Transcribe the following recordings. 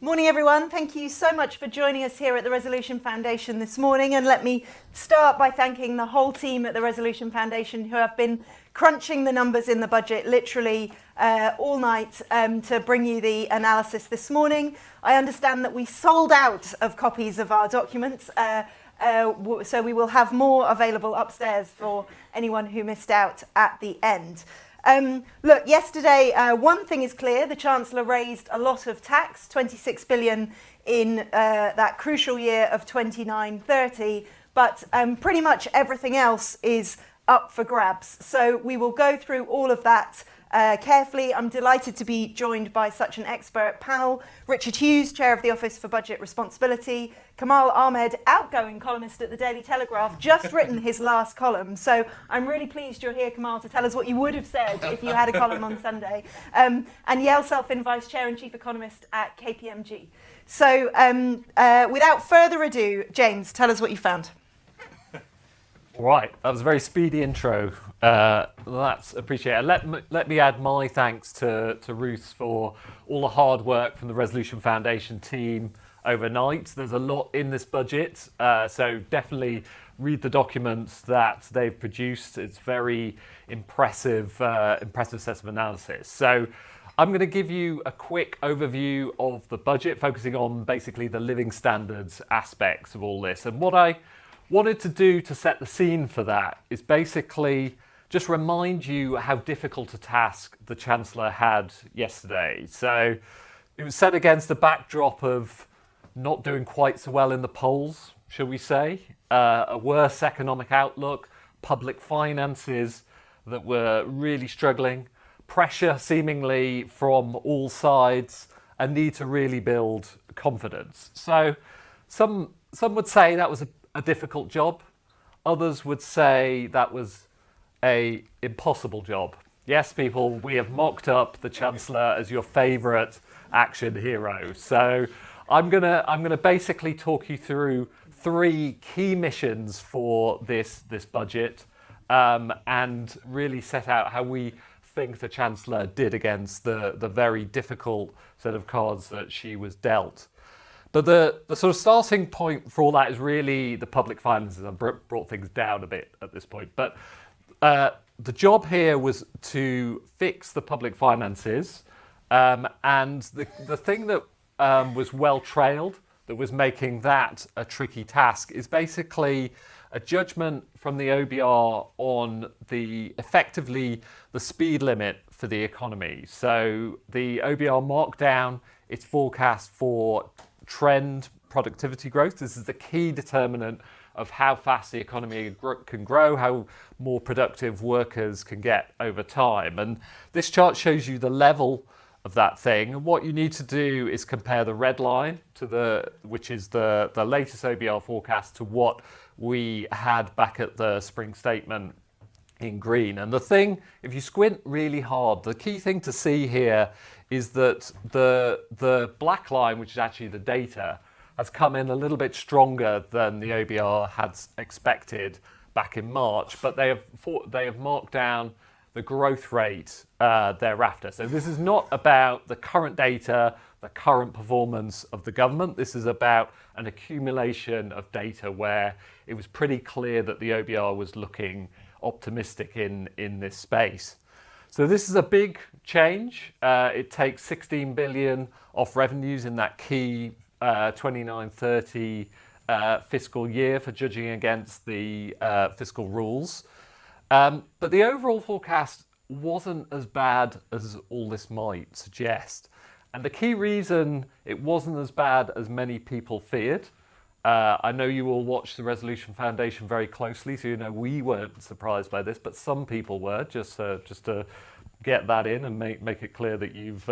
Morning, everyone. Thank you so much for joining us here at the Resolution Foundation this morning. And let me start by thanking the whole team at the Resolution Foundation who have been crunching the numbers in the budget literally all night to bring you the analysis this morning. I understand that we sold out of copies of our documents, so we will have more available upstairs for anyone who missed out at the end. Look, yesterday, one thing is clear. The Chancellor raised a lot of tax, 26 billion in that crucial year of 29-30, but pretty much everything else is up for grabs. So we will go through all of that carefully. I'm delighted to be joined by such an expert panel. Richard Hughes, Chair of the Office for Budget Responsibility. Kamal Ahmed, outgoing columnist at the Daily Telegraph, just written his last column. So I'm really pleased you're here, Kamal, to tell us what you would have said if you had a column on Sunday. And Yael Selfin, Vice Chair and Chief Economist at KPMG. So without further ado, James, tell us what you found. All right, that was a very speedy intro. That's appreciated. Let me add my thanks to Ruth for all the hard work from the Resolution Foundation team overnight. There's a lot in this budget, so definitely read the documents that they've produced. It's very impressive set of analysis. So I'm going to give you a quick overview of the budget, focusing on basically the living standards aspects of all this. And what I wanted to do to set the scene for that is basically just remind you how difficult a task the Chancellor had yesterday. So it was set against the backdrop of not doing quite so well in the polls, shall we say, a worse economic outlook, public finances that were really struggling, pressure seemingly from all sides, a need to really build confidence. So some would say that was a difficult job. Others would say that was an impossible job. Yes, people, we have mocked up the Chancellor as your favourite action hero. So I'm gonna basically talk you through three key missions for this budget and really set out how we think the Chancellor did against the very difficult set of cards that she was dealt. But the sort of starting point for all that is really the public finances. I've brought things down a bit at this point. But the job here was to fix the public finances. And the thing that was well trailed, that was making that a tricky task, is basically a judgment from the OBR on effectively the speed limit for the economy. So the OBR marked down its forecast for trend productivity growth. This is the key determinant of how fast the economy can grow, how more productive workers can get over time. And this chart shows you the level of that thing. And what you need to do is compare the red line which is the latest OBR forecast, to what we had back at the spring statement in green. And the thing, if you squint really hard, the key thing to see here is that the black line, which is actually the data, has come in a little bit stronger than the OBR had expected back in March, but they have marked down the growth rate thereafter. So this is not about the current data, the current performance of the government. This is about an accumulation of data where it was pretty clear that the OBR was looking optimistic in this space. So this is a big change. It takes 16 billion off revenues in that key 29-30 fiscal year for judging against the fiscal rules. But the overall forecast wasn't as bad as all this might suggest. And the key reason it wasn't as bad as many people feared, I know you all watch the Resolution Foundation very closely, so you know we weren't surprised by this, but some people were, just to get that in and make it clear that you've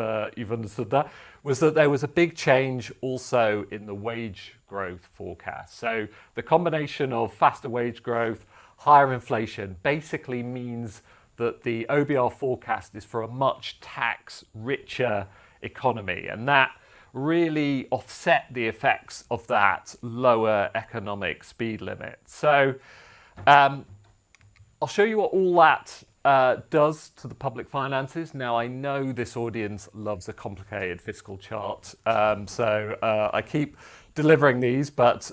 understood that, was that there was a big change also in the wage growth forecast. So the combination of faster wage growth, higher inflation, basically means that the OBR forecast is for a much tax-richer economy, and that really offset the effects of that lower economic speed limit. So I'll show you what all that does to the public finances. Now, I know this audience loves a complicated fiscal chart, so I keep delivering these, but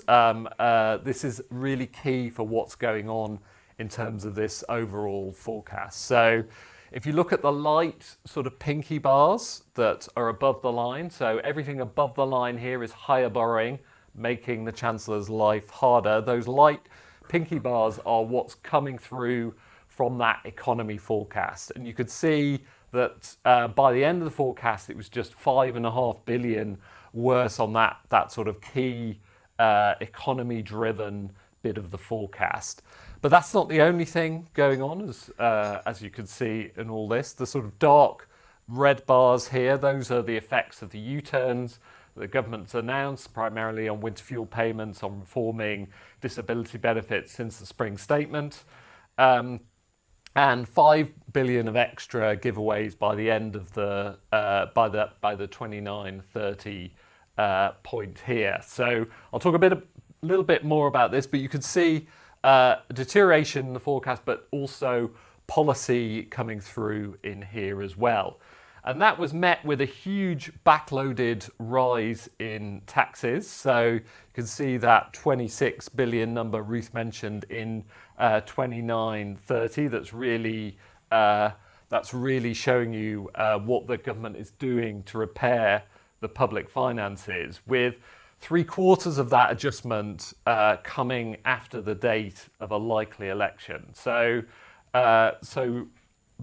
this is really key for what's going on in terms of this overall forecast. So if you look at the light sort of pinky bars that are above the line, so everything above the line here is higher borrowing, making the Chancellor's life harder. Those light pinky bars are what's coming through from that economy forecast. And you could see that by the end of the forecast, it was just $5.5 billion worse on that sort of key economy-driven bit of the forecast. But that's not the only thing going on, as you can see in all this. The sort of dark red bars here, those are the effects of the U-turns the government's announced, primarily on winter fuel payments, on reforming disability benefits since the spring statement. And $5 billion of extra giveaways by the end of the by the 29-30 point here. So I'll talk a little bit more about this, but you can see deterioration in the forecast, but also policy coming through in here as well. And that was met with a huge backloaded rise in taxes. So you can see that 26 billion number Ruth mentioned in 29-30. That's really showing you what the government is doing to repair the public finances, with 3/4 of that adjustment coming after the date of a likely election. So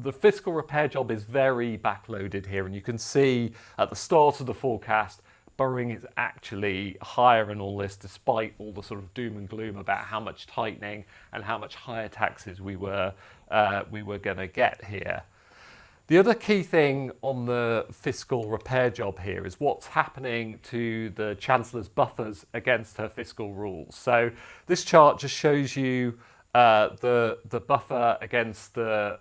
the fiscal repair job is very backloaded here, and you can see at the start of the forecast, borrowing is actually higher in all this, despite all the sort of doom and gloom about how much tightening and how much higher taxes we were going to get here. The other key thing on the fiscal repair job here is what's happening to the Chancellor's buffers against her fiscal rules. So this chart just shows you the buffer against the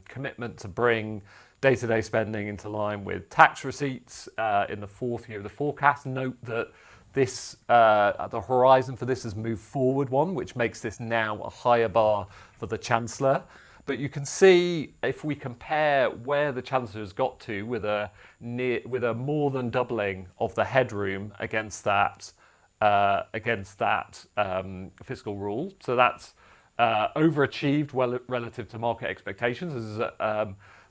commitment to bring day-to-day spending into line with tax receipts in the fourth year of the forecast. Note that this the horizon for this has moved forward one, which makes this now a higher bar for the Chancellor. But you can see, if we compare where the Chancellor has got to with a more than doubling of the headroom against that fiscal rule, so that's overachieved relative to market expectations.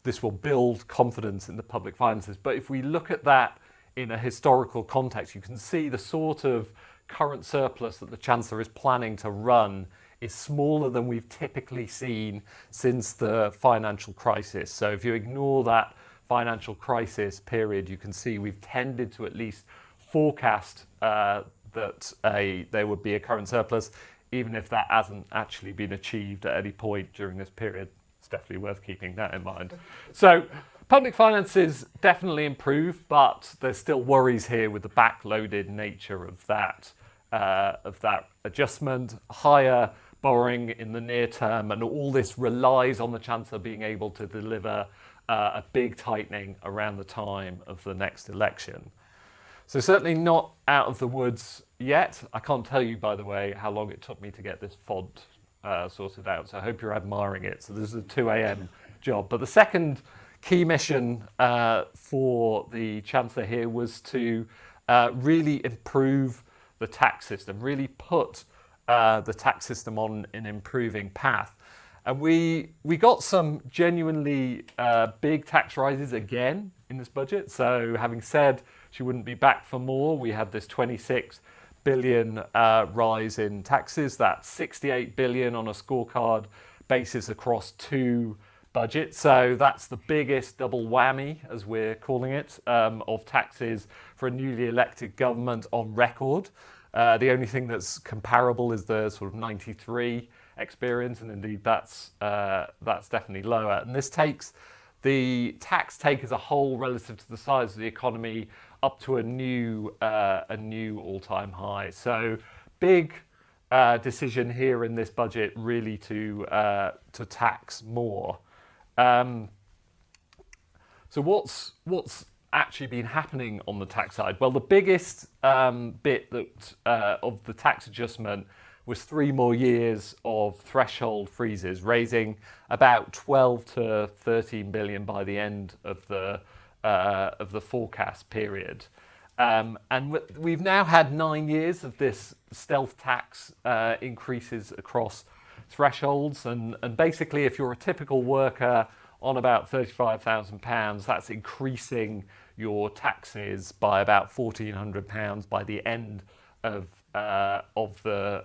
This will build confidence in the public finances. But if we look at that in a historical context, you can see the sort of current surplus that the Chancellor is planning to run is smaller than we've typically seen since the financial crisis. So if you ignore that financial crisis period, you can see we've tended to at least forecast that there would be a current surplus, even if that hasn't actually been achieved at any point during this period. It's definitely worth keeping that in mind. So public finances definitely improved, but there's still worries here with the backloaded nature of that adjustment, higher borrowing in the near term, and all this relies on the Chancellor being able to deliver a big tightening around the time of the next election. So certainly not out of the woods yet. I can't tell you, by the way, how long it took me to get this font sorted out, so I hope you're admiring it. So this is a 2 a.m. job. But the second key mission for the Chancellor here was to really improve the tax system, really put the tax system on an improving path. And we got some genuinely big tax rises again in this budget. So having said she wouldn't be back for more, we had this 26 billion rise in taxes. That's 68 billion on a scorecard basis across 2 budgets. So that's the biggest double whammy, as we're calling it, of taxes for a newly elected government on record. The only thing that's comparable is the sort of 93 experience, and indeed that's definitely lower. And this takes the tax take as a whole relative to the size of the economy up to a new all-time high. So big decision here in this budget, really to tax more. So what's actually been happening on the tax side? Well, the biggest bit that of the tax adjustment was 3 more years of threshold freezes, raising about 12 to 13 billion by the end of the forecast period. And we've now had 9 years of this stealth tax increases across thresholds, and basically if you're a typical worker on about £35,000, that's increasing your taxes by about £1,400 by the end of the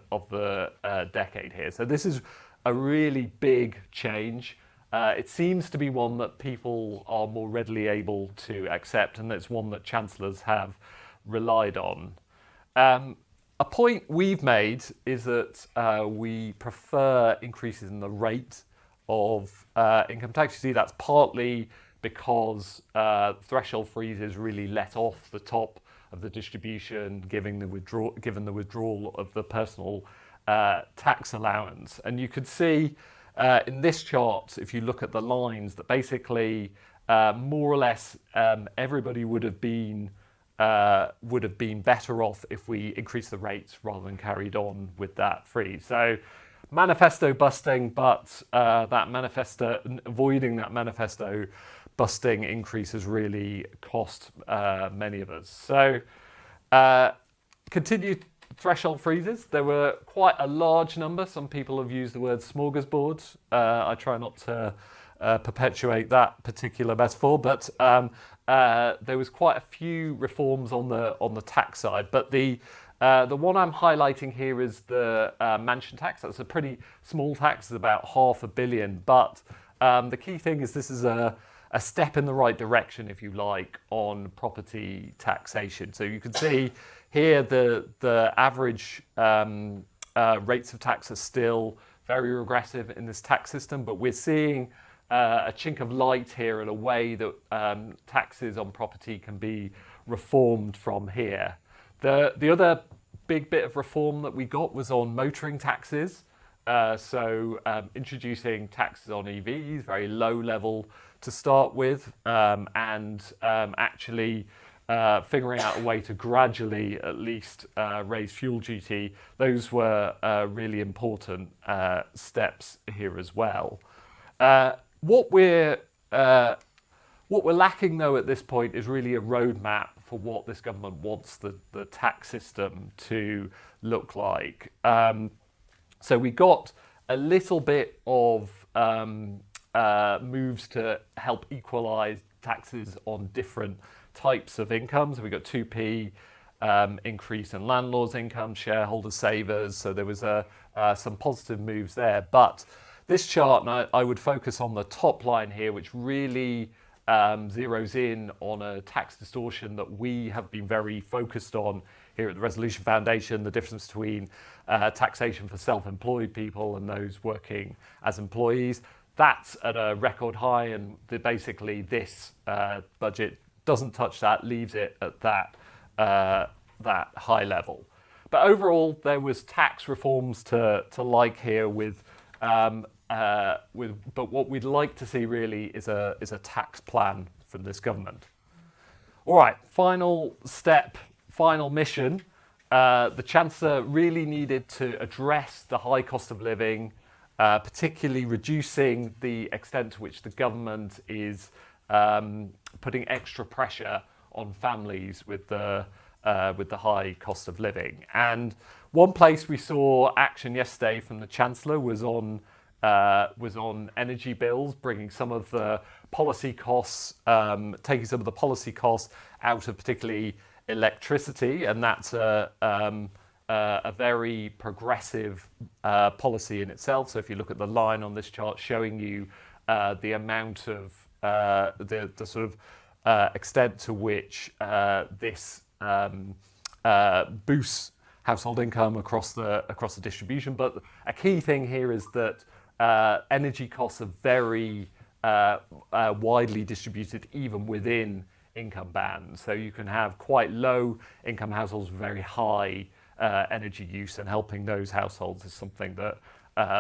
decade here. So this is a really big change. It seems to be one that people are more readily able to accept, and it's one that chancellors have relied on. A point we've made is that we prefer increases in the rate of income tax. You see, that's partly because threshold freezes really let off the top of the distribution, given the withdrawal of the personal tax allowance. And you could see in this chart, if you look at the lines, that basically more or less everybody would have been better off if we increased the rates rather than carried on with that freeze. So manifesto busting, but avoiding that manifesto busting increase has really cost many of us. So continued threshold freezes. There were quite a large number. Some people have used the word smorgasbord. I try not to perpetuate that particular metaphor, but there was quite a few reforms on the tax side. But the one I'm highlighting here is the mansion tax. That's a pretty small tax. It's about £500 million. But the key thing is this is a step in the right direction, if you like, on property taxation. So you can see here the average rates of tax are still very regressive in this tax system, but we're seeing a chink of light here in a way that taxes on property can be reformed from here. The other big bit of reform that we got was on motoring taxes. Introducing taxes on EVs, very low level to start with, and actually figuring out a way to gradually at least raise fuel duty. Those were really important steps here as well. What we're lacking though at this point is really a roadmap for what this government wants the tax system to look like. So we got a little bit of moves to help equalise taxes on different types of incomes. We got 2p increase in landlords' income, shareholder savers. So there was some positive moves there. But this chart, and I would focus on the top line here, which really zeroes in on a tax distortion that we have been very focused on here at the Resolution Foundation, the difference between taxation for self-employed people and those working as employees. That's at a record high, and basically this budget doesn't touch that, leaves it at that high level. But overall, there was tax reforms to like here but what we'd like to see really is a tax plan from this government. All right, final step, final mission. The Chancellor really needed to address the high cost of living, particularly reducing the extent to which the government is putting extra pressure on families with the high cost of living. And one place we saw action yesterday from the Chancellor was on energy bills, bringing some of the policy costs, taking some of the policy costs out of particularly electricity, and that's a very progressive policy in itself. So if you look at the line on this chart showing you the amount of the sort of extent to which this boosts household income across the distribution. But a key thing here is that energy costs are very widely distributed even within income bands. So you can have quite low income households with very high energy use, and helping those households is something that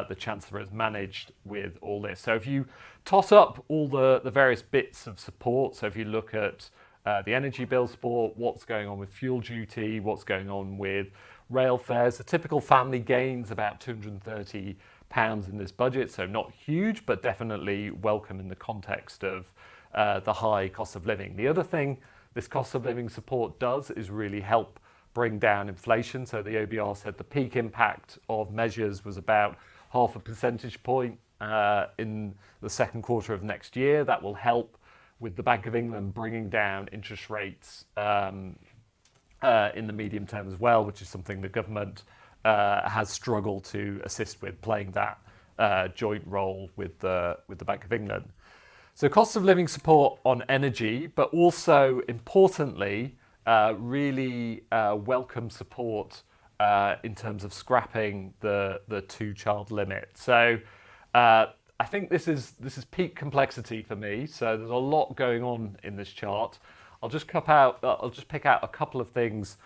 the Chancellor has managed with all this. So if you toss up all the various bits of support, so if you look at the energy bill support, what's going on with fuel duty, what's going on with rail fares. A typical family gains about £230 in this budget, so not huge, but definitely welcome in the context of the high cost of living. The other thing this cost of living support does is really help bring down inflation. So the OBR said the peak impact of measures was about 0.5 percentage point in the second quarter of next year. That will help with the Bank of England bringing down interest rates in the medium term as well, which is something the government has struggled to assist with, playing that joint role with the Bank of England. So cost of living support on energy, but also importantly, really welcome support in terms of scrapping the 2-child limit. So I think this is peak complexity for me. So there's a lot going on in this chart. I'll just pick out a couple of things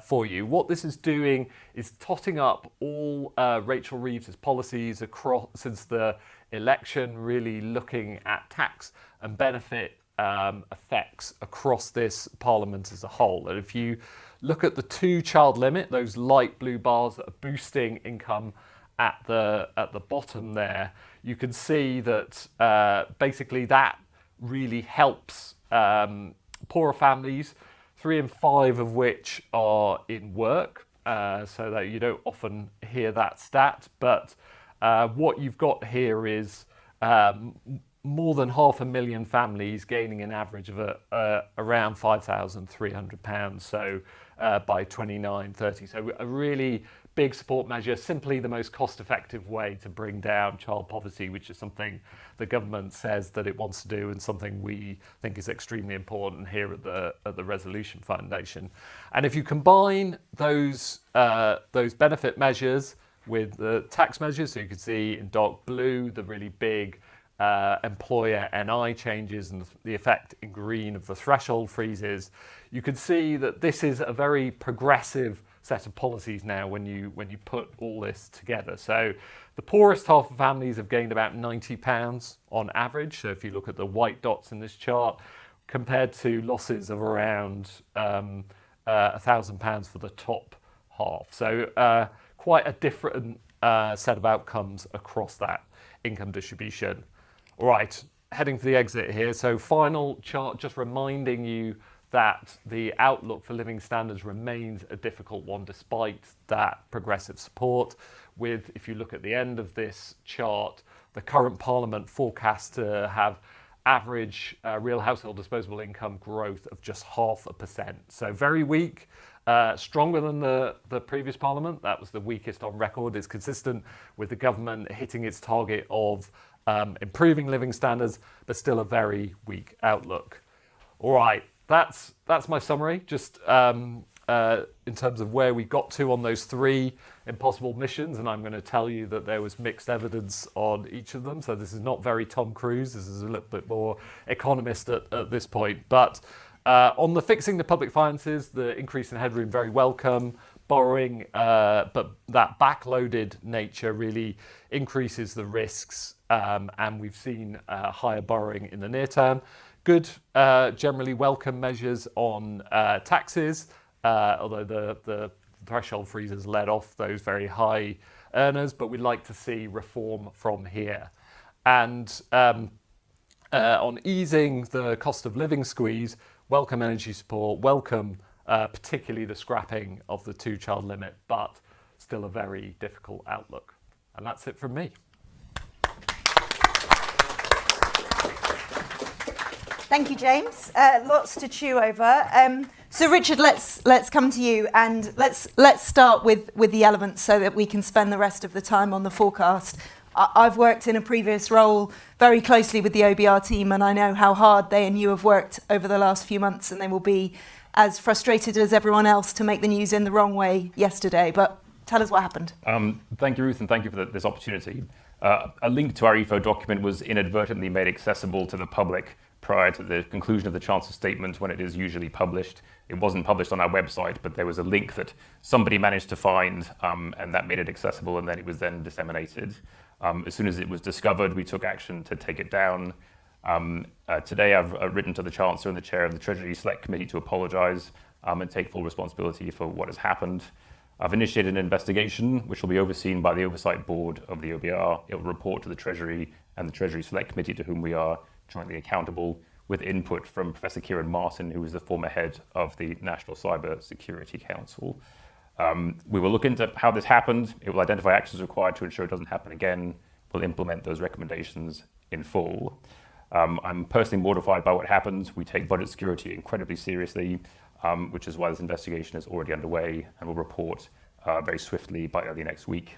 for you. What this is doing is totting up all Rachel Reeves's policies across since the election, really looking at tax and benefit effects across this parliament as a whole. And if you look at the 2-child limit, those light blue bars that are boosting income at the bottom there, you can see that basically that really helps poorer families, 3 in 5 of which are in work, so that you don't often hear that stat. But what you've got here is more than 500,000 families gaining an average of around £5,300, so by 29-30. So a really big support measure, simply the most cost-effective way to bring down child poverty, which is something the government says that it wants to do, and something we think is extremely important here at the Resolution Foundation. And if you combine those benefit measures with the tax measures, so you can see in dark blue the really big employer NI changes and the effect in green of the threshold freezes, you can see that this is a very progressive set of policies now when you put all this together. So the poorest half of families have gained about £90 on average. So if you look at the white dots in this chart, compared to losses of around £1,000 for the top half. So quite a different set of outcomes across that income distribution. All right, heading for the exit here. So final chart, just reminding you that the outlook for living standards remains a difficult one despite that progressive support. With, if you look at the end of this chart, the current Parliament forecast to have average real household disposable income growth of just 0.5%. So very weak, stronger than the previous Parliament. That was the weakest on record. It's consistent with the government hitting its target of improving living standards, but still a very weak outlook. All right. That's my summary, just in terms of where we got to on those 3 impossible missions, and I'm going to tell you that there was mixed evidence on each of them, so this is not very Tom Cruise, this is a little bit more economist at this point. But on the fixing the public finances, the increase in headroom, very welcome. Borrowing, but that backloaded nature really increases the risks, and we've seen higher borrowing in the near term. Good, generally welcome measures on taxes, although the threshold freezes led off those very high earners, but we'd like to see reform from here. And on easing the cost of living squeeze, welcome energy support, welcome particularly the scrapping of the 2-child limit, but still a very difficult outlook. And that's it from me. Thank you, James. Lots to chew over. So, Richard, let's come to you, and let's start with the elements so that we can spend the rest of the time on the forecast. I've worked in a previous role very closely with the OBR team, and I know how hard they and you have worked over the last few months, and they will be as frustrated as everyone else to make the news in the wrong way yesterday. But tell us what happened. Thank you, Ruth, and thank you for this opportunity. A link to our EFO document was inadvertently made accessible to the public prior to the conclusion of the Chancellor's statement when it is usually published. It wasn't published on our website, but there was a link that somebody managed to find, and that made it accessible, and then it was then disseminated. As soon as it was discovered, we took action to take it down. Today I've written to the Chancellor and the Chair of the Treasury Select Committee to apologise and take full responsibility for what has happened. I've initiated an investigation which will be overseen by the Oversight Board of the OBR. It will report to the Treasury and the Treasury Select Committee, to whom we are jointly accountable, with input from Professor Kieran Martin, who is the former head of the National Cyber Security Council. We will look into how this happened. It will identify actions required to ensure it doesn't happen again. We'll implement those recommendations in full. I'm personally mortified by what happened. We take budget security incredibly seriously, which is why this investigation is already underway, and will report very swiftly by early next week.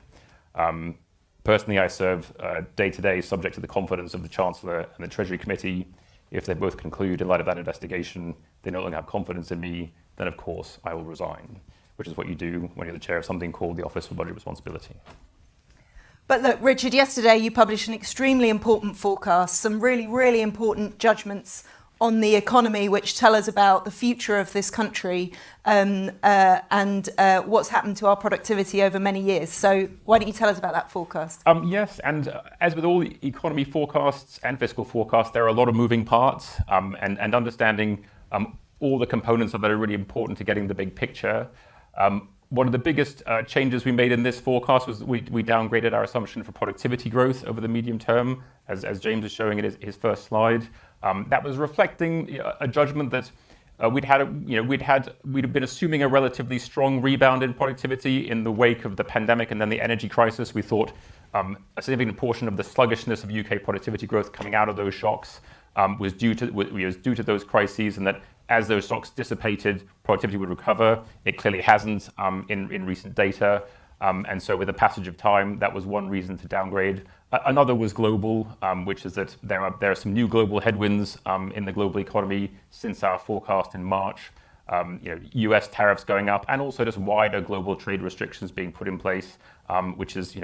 Personally, I serve day to day subject to the confidence of the Chancellor and the Treasury Committee. If they both conclude, in light of that investigation, they no longer have confidence in me, then of course I will resign, which is what you do when you're the chair of something called the Office for Budget Responsibility. But look, Richard, yesterday you published an extremely important forecast, some really, really important judgments on the economy, which tell us about the future of this country and what's happened to our productivity over many years. So why don't you tell us about that forecast? Yes, and as with all economy forecasts and fiscal forecasts, there are a lot of moving parts, and understanding all the components of that are really important to getting the big picture. One of the biggest changes we made in this forecast was we downgraded our assumption for productivity growth over the medium term, as James is showing in his first slide. That was reflecting a judgment that we'd been assuming a relatively strong rebound in productivity in the wake of the pandemic and then the energy crisis. We thought a significant portion of the sluggishness of UK productivity growth coming out of those shocks was due to those crises, and that as those shocks dissipated, productivity would recover. It clearly hasn't in recent data. And so with the passage of time, that was one reason to downgrade. Another was global, which is that there are some new global headwinds in the global economy since our forecast in March. US tariffs going up, and also just wider global trade restrictions being put in place, which is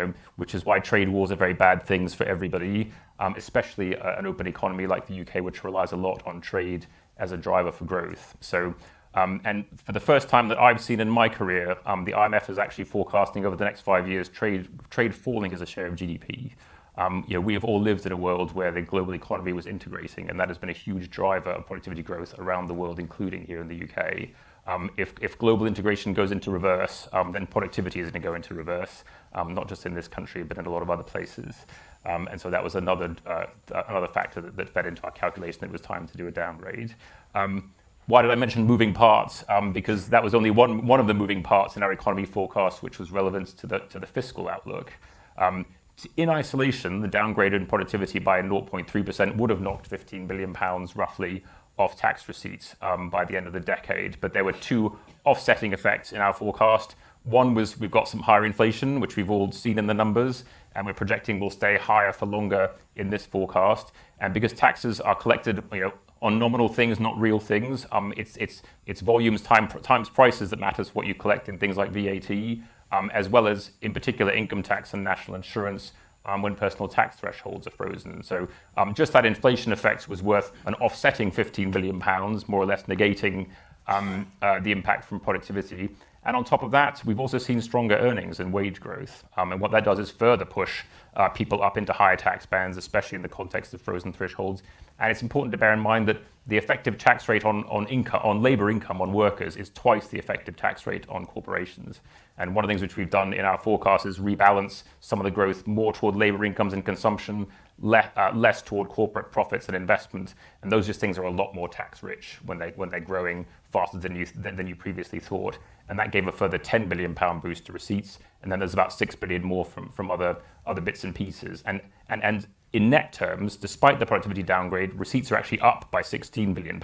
why trade wars are very bad things for everybody, especially an open economy like the UK, which relies a lot on trade as a driver for growth. So, and for the first time that I've seen in my career, the IMF is actually forecasting over the next 5 years trade falling as a share of GDP. We have all lived in a world where the global economy was integrating, and that has been a huge driver of productivity growth around the world, including here in the UK. If global integration goes into reverse, then productivity is going to go into reverse, not just in this country, but in a lot of other places. And so that was another factor that fed into our calculation that it was time to do a downgrade. Why did I mention moving parts? Because that was only one of the moving parts in our economy forecast, which was relevant to the fiscal outlook. In isolation, the downgrade in productivity by 0.3% would have knocked £15 billion roughly off tax receipts by the end of the decade. But there were two offsetting effects in our forecast. One was we've got some higher inflation, which we've all seen in the numbers, and we're projecting will stay higher for longer in this forecast. And because taxes are collected, on nominal things, not real things, it's volumes times prices that matters what you collect in things like VAT, as well as in particular income tax and national insurance when personal tax thresholds are frozen. So just that inflation effect was worth an offsetting £15 billion, more or less negating the impact from productivity. And on top of that, we've also seen stronger earnings and wage growth. And what that does is further push people up into higher tax bands, especially in the context of frozen thresholds. And it's important to bear in mind that the effective tax rate on labour income on workers is twice the effective tax rate on corporations. And one of the things which we've done in our forecast is rebalance some of the growth more toward labour incomes and consumption, less toward corporate profits and investment. And those just things are a lot more tax rich when they're growing faster than you previously thought. And that gave a further £10 billion boost to receipts. And then there's about £6 billion more from other bits and pieces. And in net terms, despite the productivity downgrade, receipts are actually up by £16 billion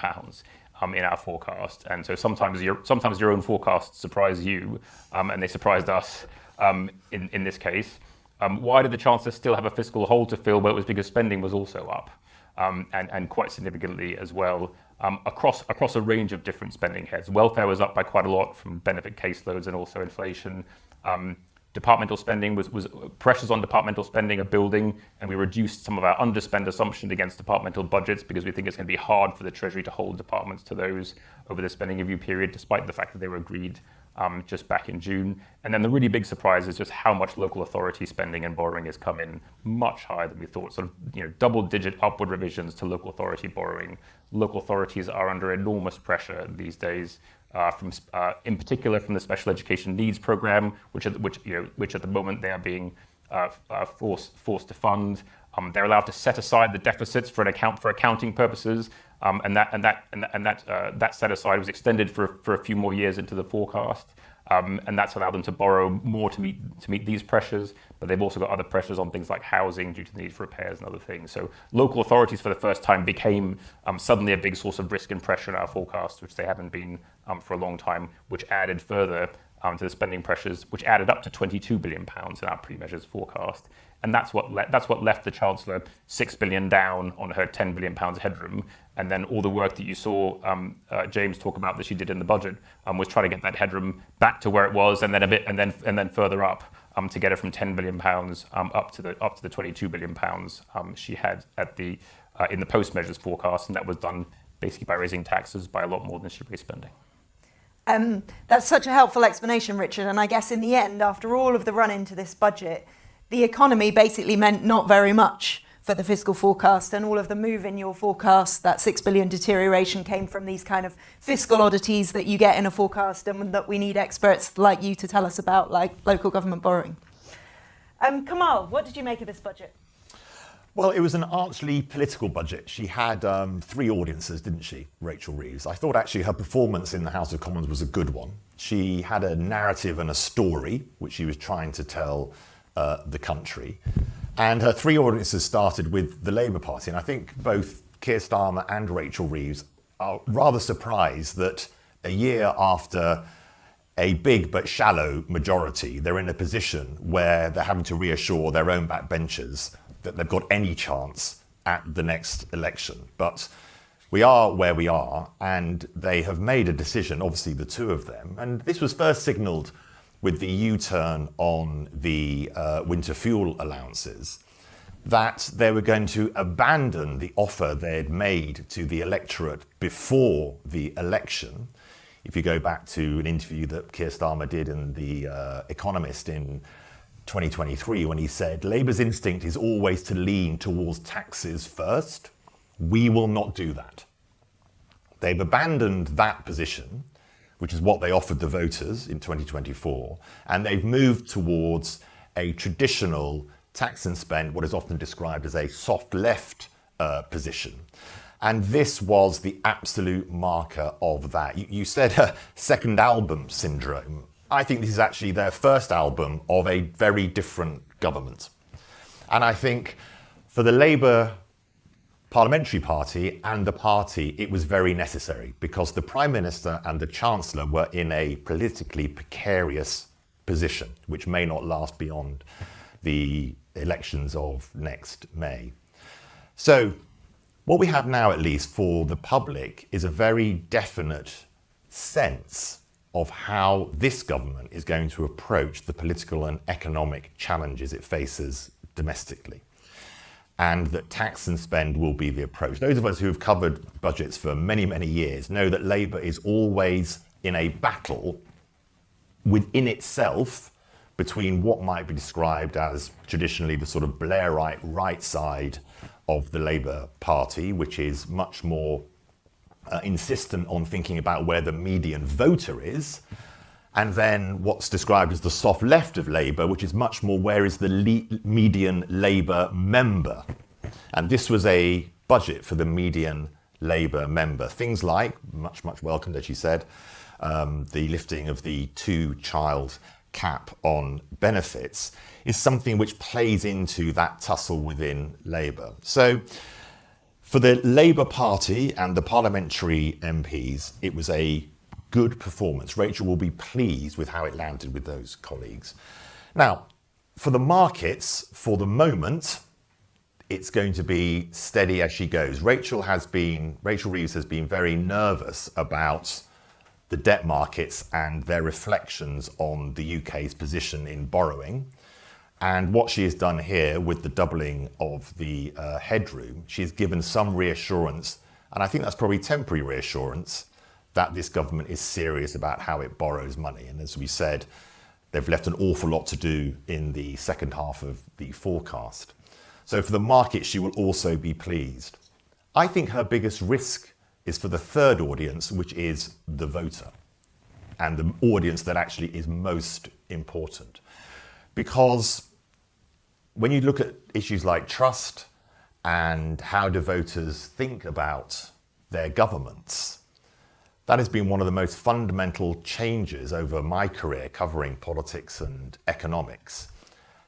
in our forecast. And so sometimes your own forecasts surprise you, and they surprised us in this case. Why did the Chancellor still have a fiscal hole to fill? Well, it was because spending was also up, and quite significantly as well, across a range of different spending heads. Welfare was up by quite a lot from benefit caseloads and also inflation. Departmental spending was pressures on departmental spending are building, and we reduced some of our underspend assumption against departmental budgets because we think it's going to be hard for the Treasury to hold departments to those over the spending review period, despite the fact that they were agreed just back in June. And then the really big surprise is just how much local authority spending and borrowing has come in much higher than we thought. Sort of double-digit upward revisions to local authority borrowing. Local authorities are under enormous pressure these days in particular from the special education needs program, which at the moment they are being forced to fund. They're allowed to set aside the deficits for accounting purposes, and that set aside was extended for a few more years into the forecast. And that's allowed them to borrow more to meet these pressures, but they've also got other pressures on things like housing due to the need for repairs and other things. So local authorities for the first time became suddenly a big source of risk and pressure in our forecast, which they haven't been for a long time, which added further to the spending pressures, which added up to £22 billion in our pre-measures forecast. And that's what left the Chancellor £6 billion down on her £10 billion headroom. And then all the work that you saw James talk about that she did in the budget was trying to get that headroom back to where it was, and then a bit, and then further up to get it from £10 billion up to the £22 billion she had at the in the post-measures forecast, and that was done basically by raising taxes by a lot more than she raised spending. That's such a helpful explanation, Richard. And I guess in the end, after all of the run into this budget, the economy basically meant not very much for the fiscal forecast, and all of the move in your forecast, that £6 billion deterioration, came from these kind of fiscal oddities that you get in a forecast and that we need experts like you to tell us about, like local government borrowing. Kamal, what did you make of this budget? Well, it was an archly political budget. She had 3 audiences, didn't she, Rachel Reeves? I thought actually her performance in the House of Commons was a good one. She had a narrative and a story which she was trying to tell the country. And her 3 audiences started with the Labour Party. And I think both Keir Starmer and Rachel Reeves are rather surprised that a year after a big but shallow majority, they're in a position where they're having to reassure their own backbenchers that they've got any chance at the next election. But we are where we are, and they have made a decision, obviously the 2 of them. And this was first signalled with the U-turn on the winter fuel allowances, that they were going to abandon the offer they had made to the electorate before the election. If you go back to an interview that Keir Starmer did in The Economist in 2023, when he said, Labour's instinct is always to lean towards taxes first. We will not do that. They've abandoned that position, which is what they offered the voters in 2024, and they've moved towards a traditional tax and spend, what is often described as a soft left position. And this was the absolute marker of that. You said second album syndrome. I think this is actually their first album of a very different government. And I think for the Labour Parliamentary Party and the party, it was very necessary, because the Prime Minister and the Chancellor were in a politically precarious position, which may not last beyond the elections of next May. So what we have now, at least for the public, is a very definite sense of how this government is going to approach the political and economic challenges it faces domestically, and that tax and spend will be the approach. Those of us who have covered budgets for many, many years know that Labour is always in a battle within itself between what might be described as traditionally the sort of Blairite right side of the Labour Party, which is much more insistent on thinking about where the median voter is, and then what's described as the soft left of Labour, which is much more where is the median Labour member. And this was a budget for the median Labour member. Things like, much welcomed, as you said, the lifting of the 2-child cap on benefits is something which plays into that tussle within Labour. So for the Labour Party and the parliamentary MPs, it was a good performance. Rachel will be pleased with how it landed with those colleagues. Now, for the markets, for the moment, it's going to be steady as she goes. Rachel Reeves has been very nervous about the debt markets and their reflections on the UK's position in borrowing. And what she has done here with the doubling of the headroom, she has given some reassurance, and I think that's probably temporary reassurance, that this government is serious about how it borrows money. And as we said, they've left an awful lot to do in the second half of the forecast. So for the market, she will also be pleased. I think her biggest risk is for the third audience, which is the voter. and the audience that actually is most important. Because when you look at issues like trust and how do voters think about their governments, that has been one of the most fundamental changes over my career covering politics and economics,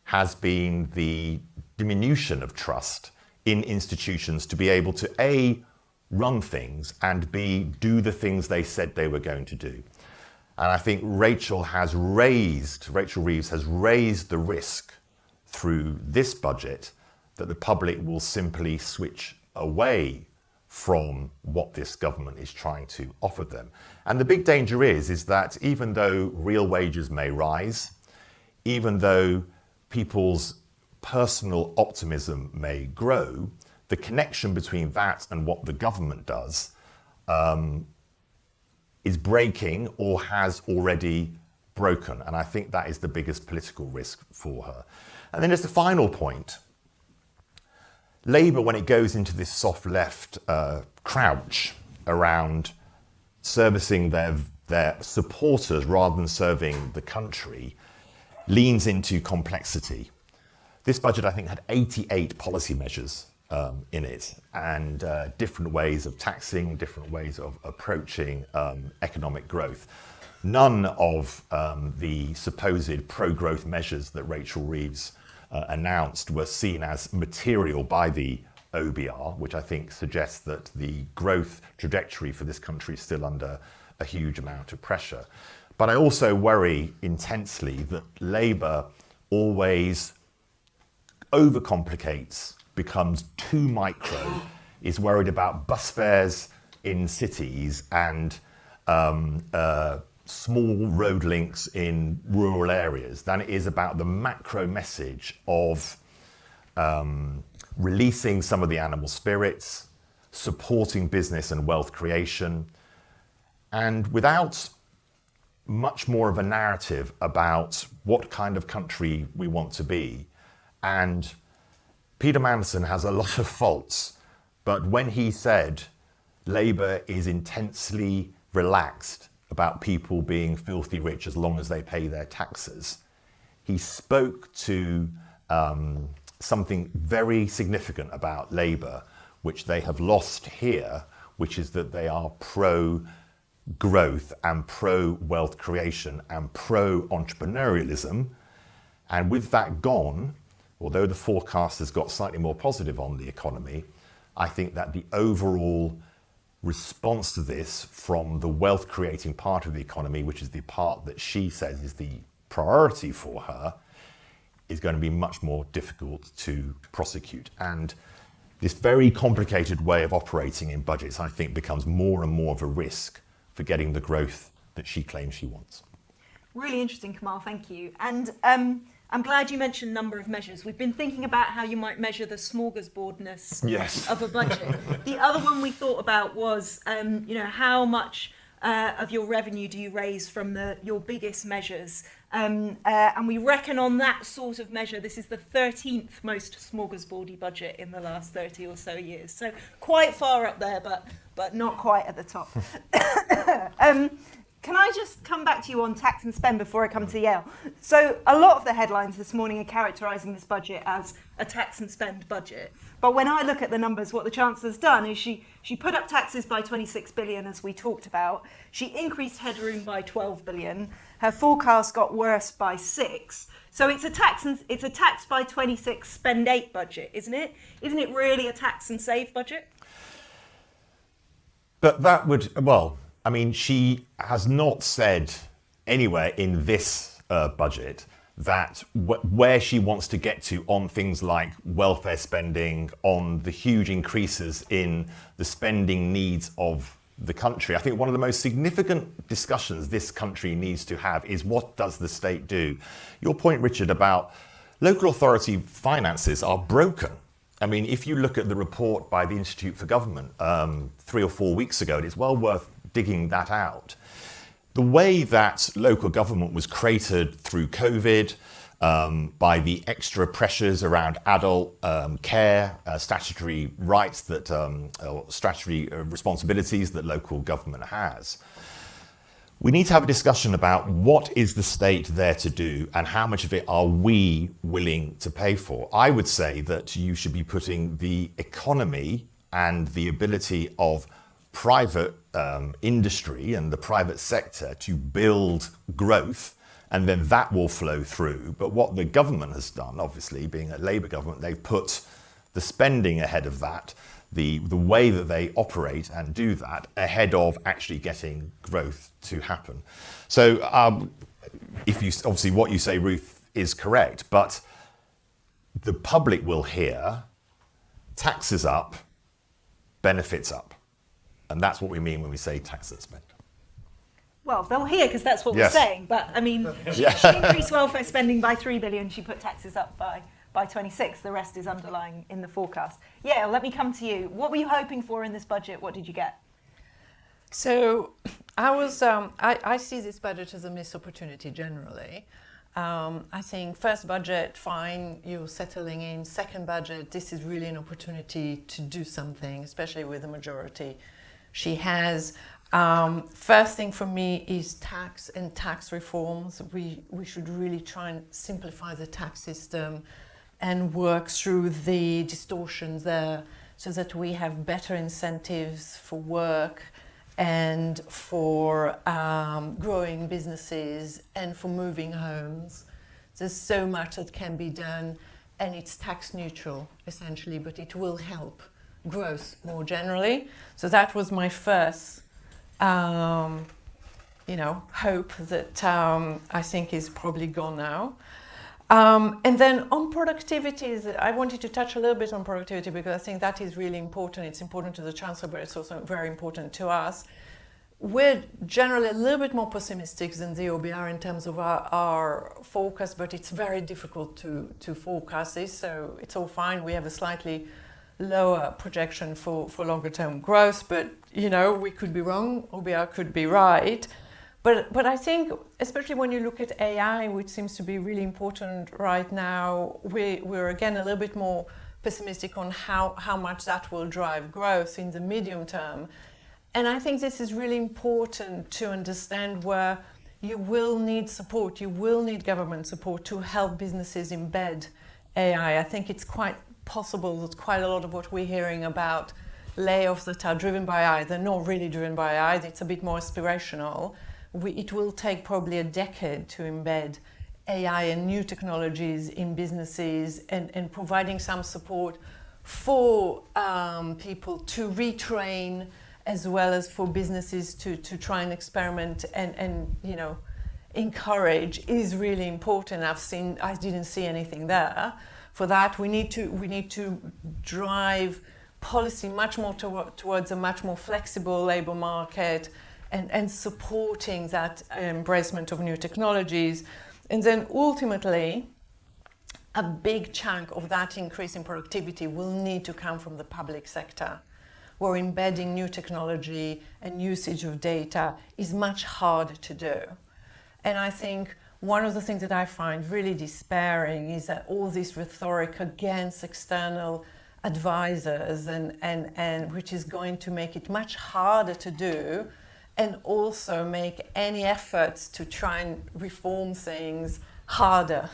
has been the diminution of trust in institutions to be able to A, run things, and B, do the things they said they were going to do. And I think Rachel Reeves has raised the risk through this budget that the public will simply switch away from what this government is trying to offer them. And the big danger is that even though real wages may rise, even though people's personal optimism may grow, the connection between that and what the government does is breaking or has already broken. And I think that is the biggest political risk for her. And then just a final point. Labour, when it goes into this soft left crouch around servicing their supporters rather than serving the country, leans into complexity. This budget, I think, had 88 policy measures in it, and different ways of taxing, different ways of approaching economic growth. None of the supposed pro-growth measures that Rachel Reeves announced were seen as material by the OBR, which I think suggests that the growth trajectory for this country is still under a huge amount of pressure. But I also worry intensely that Labour always overcomplicates, becomes too micro, is worried about bus fares in cities and small road links in rural areas than it is about the macro message of releasing some of the animal spirits, supporting business and wealth creation, and without much more of a narrative about what kind of country we want to be. And Peter Mandelson has a lot of faults, but when he said Labour is intensely relaxed about people being filthy rich as long as they pay their taxes, he spoke to something very significant about Labour, which they have lost here, which is that they are pro-growth and pro-wealth creation and pro-entrepreneurialism. And with that gone, although the forecast has got slightly more positive on the economy, I think that the overall response to this from the wealth creating part of the economy, which is the part that she says is the priority for her, is going to be much more difficult to prosecute. And this very complicated way of operating in budgets, I think, becomes more and more of a risk for getting the growth that she claims she wants. Really interesting, Kamal, thank you. And I'm glad you mentioned number of measures. We've been thinking about how you might measure the smorgasbordness of a budget. The other one we thought about was, how much of your revenue do you raise from your biggest measures? And we reckon on that sort of measure, this is the 13th most smorgasbordy budget in the last 30 or so years. So quite far up there, but not quite at the top. Can I just come back to you on tax and spend before I come to Yale? So a lot of the headlines this morning are characterising this budget as a tax and spend budget. But when I look at the numbers, what the Chancellor's done is she put up taxes by 26 billion, as we talked about. She increased headroom by 12 billion. Her forecast got worse by 6. So it's a tax by 26, spend 8 budget, isn't it? Isn't it really a tax and save budget? But that would, she has not said anywhere in this budget that where she wants to get to on things like welfare spending, on the huge increases in the spending needs of the country. I think one of the most significant discussions this country needs to have is what does the state do? Your point, Richard, about local authority finances are broken. I mean, if you look at the report by the Institute for Government 3 or 4 weeks ago, it's well worth digging that out. The way that local government was created through COVID, by the extra pressures around adult care, statutory rights or statutory responsibilities that local government has, We need to have a discussion about what is the state there to do and how much of it are we willing to pay for. I would say that you should be putting the economy and the ability of private industry and the private sector to build growth, and then that will flow through. But what the government has done, obviously being a Labour government, they've put the spending ahead of that, the way that they operate and do that ahead of actually getting growth to happen. So if you obviously what you say, Ruth, is correct, but the public will hear taxes up, benefits up. And that's what we mean when we say tax and spend. Well, they'll hear because that's what Yes. we're saying. But I mean, she increased welfare spending by 3 billion. She put taxes up by 26. The rest is underlying in the forecast. Yeah, let me come to you. What were you hoping for in this budget? What did you get? So I see this budget as a missed opportunity generally. I think first budget, fine, you're settling in. Second budget, this is really an opportunity to do something, especially with the majority she has. First thing for me is tax and tax reforms. We should really try and simplify the tax system and work through the distortions there so that we have better incentives for work and for growing businesses and for moving homes. There's so much that can be done, and it's tax neutral essentially, but it will help growth more generally. So that was my first hope that I think is probably gone now. And then on productivity, I wanted to touch a little bit on productivity because I think that is really important. It's important to the Chancellor, but it's also very important to us. We're generally a little bit more pessimistic than the OBR in terms of our forecast, but it's very difficult to forecast this, so it's all fine. We have a slightly lower projection for longer term growth, but we could be wrong, OBR could be right. But I think, especially when you look at AI, which seems to be really important right now, we're again a little bit more pessimistic on how much that will drive growth in the medium term. And I think this is really important to understand where you will need support, you will need government support to help businesses embed AI. I think it's quite possible that quite a lot of what we're hearing about layoffs that are driven by AI, they're not really driven by AI, it's a bit more aspirational. It will take probably a decade to embed AI and new technologies in businesses and providing some support for people to retrain as well as for businesses to try and experiment and encourage is really important. I didn't see anything there. For that, we need to drive policy much more towards a much more flexible labour market and supporting that embracement of new technologies. And then ultimately, a big chunk of that increase in productivity will need to come from the public sector, where embedding new technology and usage of data is much harder to do. And I think one of the things that I find really despairing is that all this rhetoric against external advisors and which is going to make it much harder to do, and also make any efforts to try and reform things harder.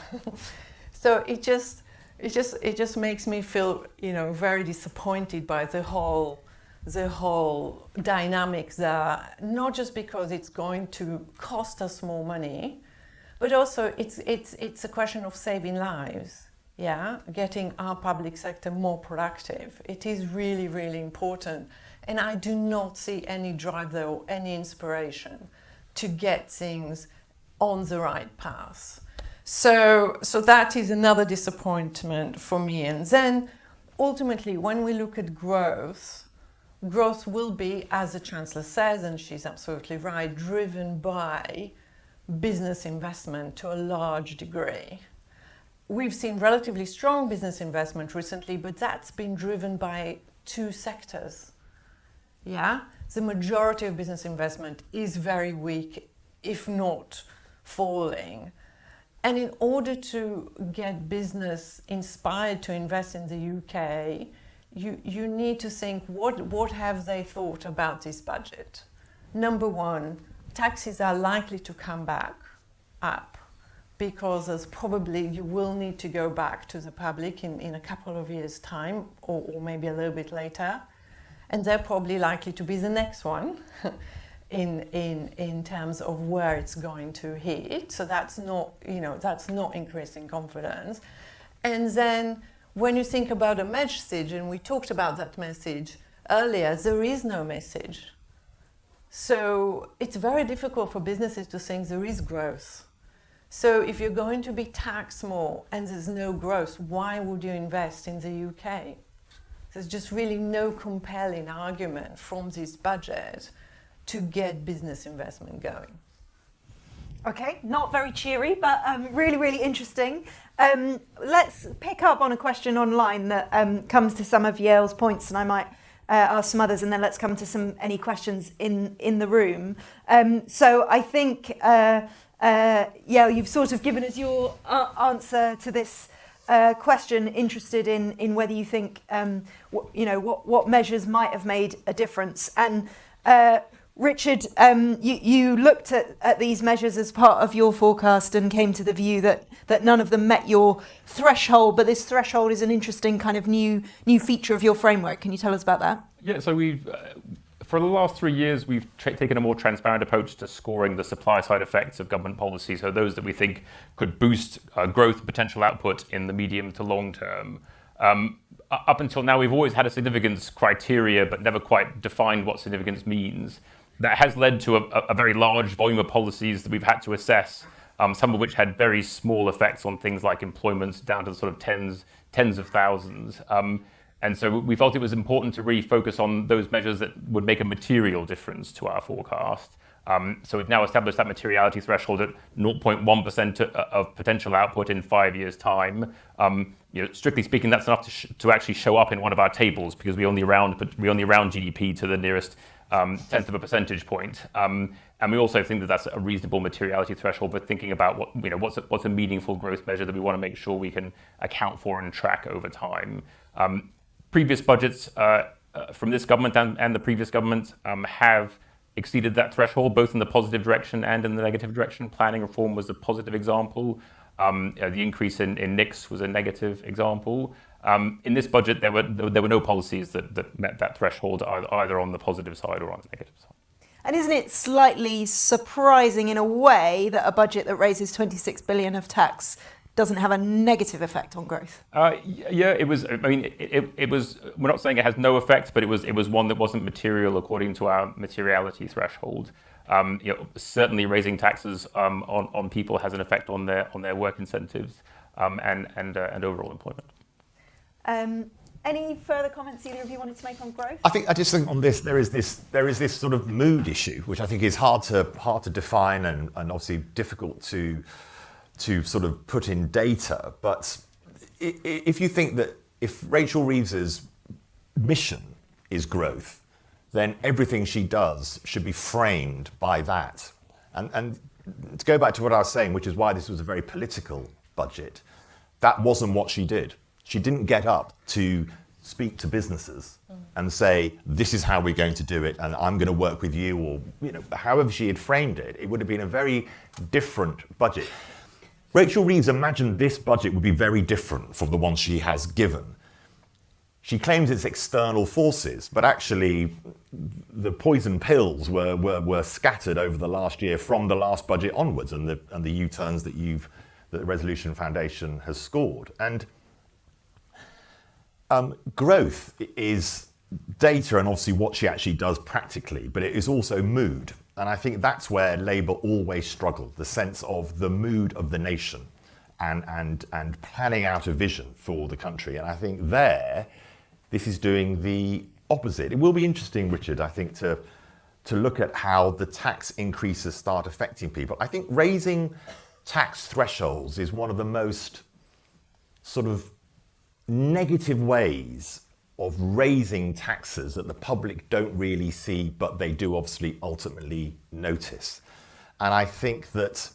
So it just makes me feel very disappointed by the whole dynamics there, not just because it's going to cost us more money, but also it's a question of saving lives. Yeah, getting our public sector more productive. It is really, really important. And I do not see any drive there or any inspiration to get things on the right path. So that is another disappointment for me. And then ultimately, when we look at growth will be, as the Chancellor says, and she's absolutely right, driven by business investment to a large degree. We've seen relatively strong business investment recently, but that's been driven by two sectors. Yeah, the majority of business investment is very weak, if not falling. And in order to get business inspired to invest in the UK, you need to think, what have they thought about this budget? Number one, taxes are likely to come back up because there's probably you will need to go back to the public in a couple of years' time or maybe a little bit later. And they're probably likely to be the next one in terms of where it's going to hit. So that's not increasing confidence. And then when you think about a message, and we talked about that message earlier, there is no message. So it's very difficult for businesses to think there is growth. So if you're going to be taxed more and there's no growth, why would you invest in the UK? There's just really no compelling argument from this budget to get business investment going. Okay, not very cheery, but really, really interesting. Let's pick up on a question online that comes to some of Yale's points, and I might ask some others, and then let's come to any questions in the room. So I think, Yale, you've sort of given us your answer to this question, interested in whether you think, what measures might have made a difference. And Richard, you looked at these measures as part of your forecast and came to the view that none of them met your threshold, but this threshold is an interesting kind of new feature of your framework. Can you tell us about that? Yeah, so we've, for the last 3 years, we've taken a more transparent approach to scoring the supply side effects of government policy, so those that we think could boost growth potential output in the medium to long term. Up until now, we've always had a significance criteria, but never quite defined what significance means. That has led to a very large volume of policies that we've had to assess, some of which had very small effects on things like employment, down to the sort of tens of thousands. And so we felt it was important to really focus on those measures that would make a material difference to our forecast. So we've now established that materiality threshold at 0.1% of potential output in 5 years' time. Strictly speaking, that's enough to actually show up in one of our tables, because we only round GDP to the nearest tenth of a percentage point. And we also think that that's a reasonable materiality threshold for thinking about what's a meaningful growth measure that we want to make sure we can account for and track over time. Previous budgets from this government and the previous government have exceeded that threshold, both in the positive direction and in the negative direction. Planning reform was a positive example. The increase in NICs was a negative example. In this budget, there were no policies that met that threshold, either on the positive side or on the negative side. And isn't it slightly surprising in a way that a budget that raises 26 billion of tax doesn't have a negative effect on growth? Yeah, it was. I mean, it was. We're not saying it has no effect, but it was one that wasn't material according to our materiality threshold. Certainly, raising taxes on people has an effect on their work incentives and overall employment. Any further comments either of you wanted to make on growth? I just think on this there is this sort of mood issue, which I think is hard to define and obviously difficult to sort of put in data. But if you think that if Rachel Reeves's mission is growth, then everything she does should be framed by that. And to go back to what I was saying, which is why this was a very political budget, that wasn't what she did. She didn't get up to speak to businesses and say, this is how we're going to do it, and I'm going to work with you, or however she had framed it, it would have been a very different budget. Rachel Reeves imagined this budget would be very different from the one she has given. She claims it's external forces, but actually the poison pills were scattered over the last year from the last budget onwards, and the U-turns that the Resolution Foundation has scored. And growth is data and obviously what she actually does practically, but it is also mood. And I think that's where Labour always struggled, the sense of the mood of the nation and planning out a vision for the country. And I think this is doing the opposite. It will be interesting, Richard, I think, to look at how the tax increases start affecting people. I think raising tax thresholds is one of the most sort of negative ways of raising taxes that the public don't really see, but they do obviously ultimately notice. And I think that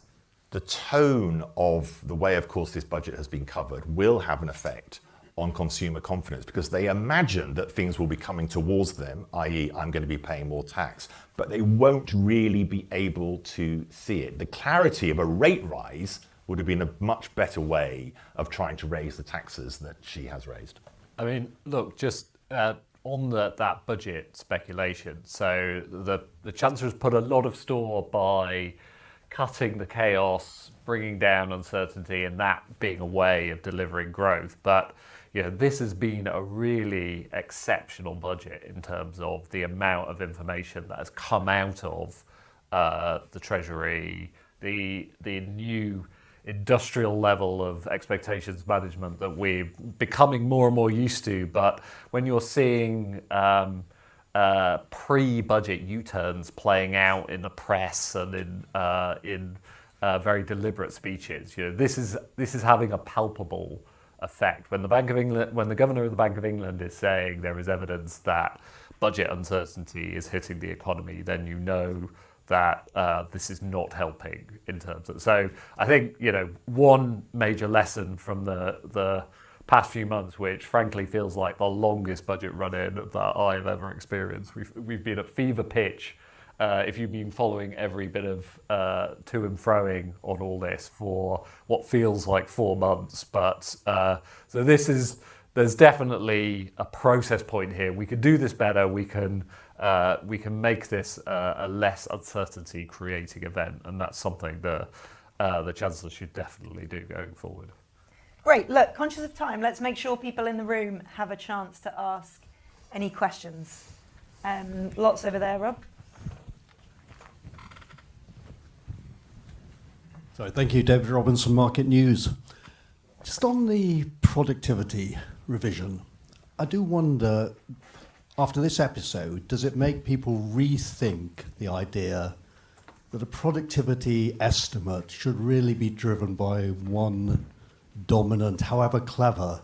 the tone of the way, of course, this budget has been covered will have an effect on consumer confidence because they imagine that things will be coming towards them, i.e. I'm going to be paying more tax, but they won't really be able to see it. The clarity of a rate rise would have been a much better way of trying to raise the taxes that she has raised. I mean, look, just on that budget speculation, so the Chancellor's put a lot of store by cutting the chaos, bringing down uncertainty, and that being a way of delivering growth. But this has been a really exceptional budget in terms of the amount of information that has come out of the Treasury, the new industrial level of expectations management that we're becoming more and more used to. But when you're seeing pre-budget U-turns playing out in the press and in very deliberate speeches, this is having a palpable effect. When the Bank of England, when the Governor of the Bank of England is saying there is evidence that budget uncertainty is hitting the economy, then you know that this is not helping in terms of. So I think one major lesson from the past few months, which frankly feels like the longest budget run-in that I've ever experienced. We've been at fever pitch. If you've been following every bit of to and froing on all this for what feels like 4 months, but so there's definitely a process point here. We could do this better. We can make this a less uncertainty creating event, and that's something the Chancellor should definitely do going forward. Great. Look, conscious of time, let's make sure people in the room have a chance to ask any questions. Lots over there, Rob. So thank you, David Robinson, Market News. Just on the productivity revision, I do wonder, after this episode, does it make people rethink the idea that a productivity estimate should really be driven by one dominant, however clever,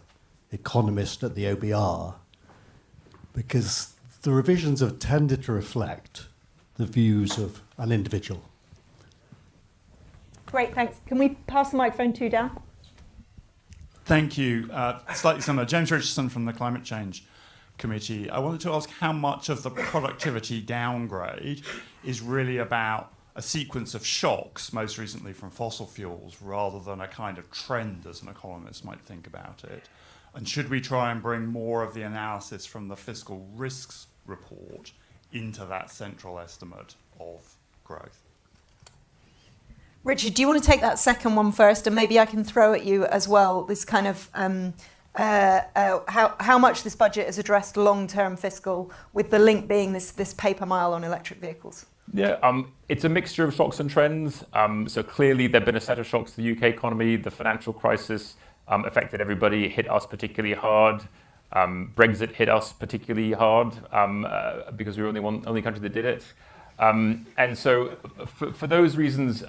economist at the OBR? Because the revisions have tended to reflect the views of an individual. Great, thanks. Can we pass the microphone to Dan? Thank you. Slightly similar. James Richardson from the Climate Change Committee. I wanted to ask how much of the productivity downgrade is really about a sequence of shocks, most recently from fossil fuels, rather than a kind of trend, as an economist might think about it. And should we try and bring more of the analysis from the fiscal risks report into that central estimate of growth? Richard, do you want to take that second one first, and maybe I can throw at you as well this kind of how much this budget has addressed long-term fiscal, with the link being this paper mile on electric vehicles? Yeah, it's a mixture of shocks and trends. So clearly there have been a set of shocks to the UK economy. The financial crisis affected everybody, hit us particularly hard. Brexit hit us particularly hard because we were the only country that did it. And so for those reasons,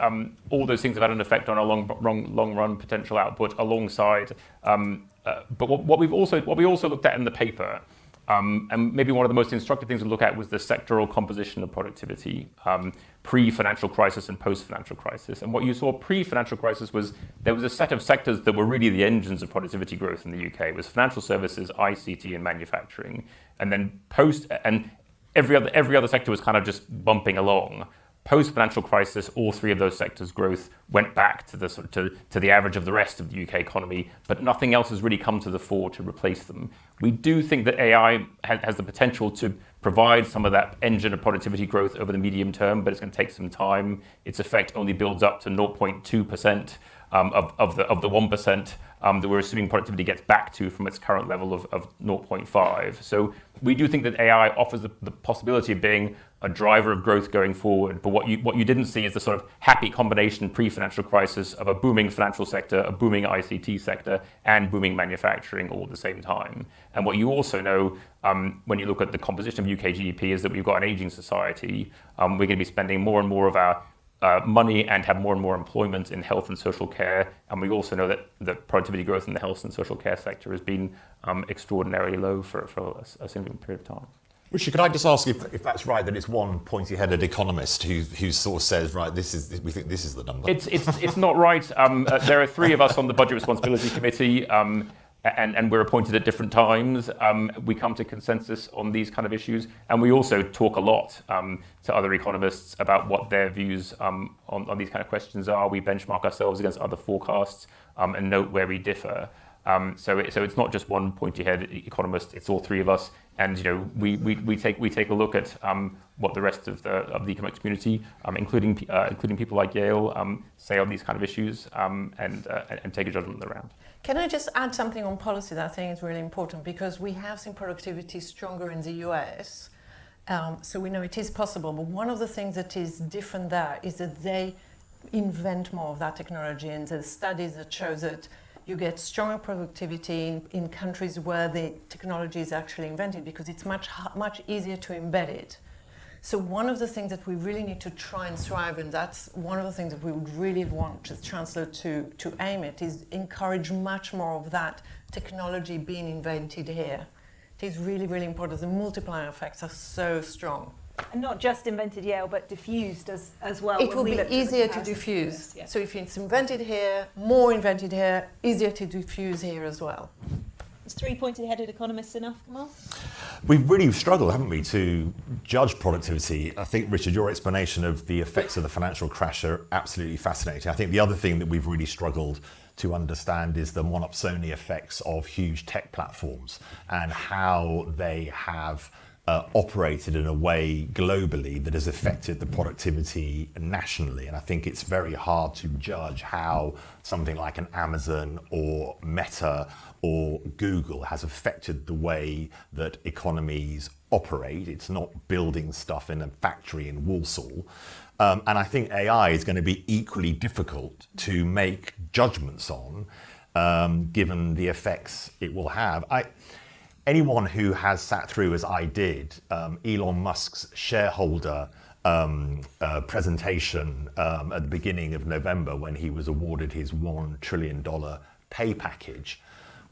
all those things have had an effect on our long run potential output alongside. But what we also looked at in the paper, and maybe one of the most instructive things to look at, was the sectoral composition of productivity, pre-financial crisis and post-financial crisis. And what you saw pre-financial crisis was there was a set of sectors that were really the engines of productivity growth in the UK. It was financial services, ICT, and manufacturing. And then every other sector was kind of just bumping along. Post-financial crisis, all three of those sectors' growth went back to the average of the rest of the UK economy, but nothing else has really come to the fore to replace them. We do think that AI has the potential to provide some of that engine of productivity growth over the medium term, but it's going to take some time. Its effect only builds up to 0.2% of the 1% that we're assuming productivity gets back to from its current level of 0.5. So we do think that AI offers the possibility of being a driver of growth going forward. But what you didn't see is the sort of happy combination pre-financial crisis of a booming financial sector, a booming ICT sector, and booming manufacturing all at the same time. And what you also know when you look at the composition of UK GDP is that we've got an aging society. We're going to be spending more and more of our money and have more and more employment in health and social care. And we also know that the productivity growth in the health and social care sector has been extraordinarily low for a significant period of time. Richard, could I just ask if that's right, that it's one pointy-headed economist who sort of says, right, we think this is the number? It's not right. There are three of us on the Budget Responsibility Committee, and we're appointed at different times. We come to consensus on these kind of issues, and we also talk a lot to other economists about what their views on these kind of questions are. We benchmark ourselves against other forecasts and note where we differ. So it's not just one pointy-head economist; it's all three of us. And we take a look at what the rest of the economics community, including people like Yale, say on these kind of issues, and take a judgment around. Can I just add something on policy that I think is really important, because we have seen productivity stronger in the US, so we know it is possible. But one of the things that is different there is that they invent more of that technology, and the studies that show that you get stronger productivity in countries where the technology is actually invented, because it's much easier to embed it. So one of the things that we really need to try and strive, and that's one of the things that we would really want the Chancellor to aim at, is encourage much more of that technology being invented here. It is really, really important. The multiplier effects are so strong. And not just invented Yale, but diffused as well. It will be easier to diffuse. Yeah. So if it's invented here, more invented here, easier to diffuse here as well. Is three-pointed-headed economists enough, Kamal? We've really struggled, haven't we, to judge productivity. I think, Richard, your explanation of the effects of the financial crash are absolutely fascinating. I think the other thing that we've really struggled to understand is the monopsony effects of huge tech platforms and how they have operated in a way globally that has affected the productivity nationally. And I think it's very hard to judge how something like an Amazon or Meta or Google has affected the way that economies operate. It's not building stuff in a factory in Walsall. And I think AI is going to be equally difficult to make judgments on, given the effects it will have. Anyone who has sat through, as I did, Elon Musk's shareholder presentation at the beginning of November, when he was awarded his $1 trillion pay package,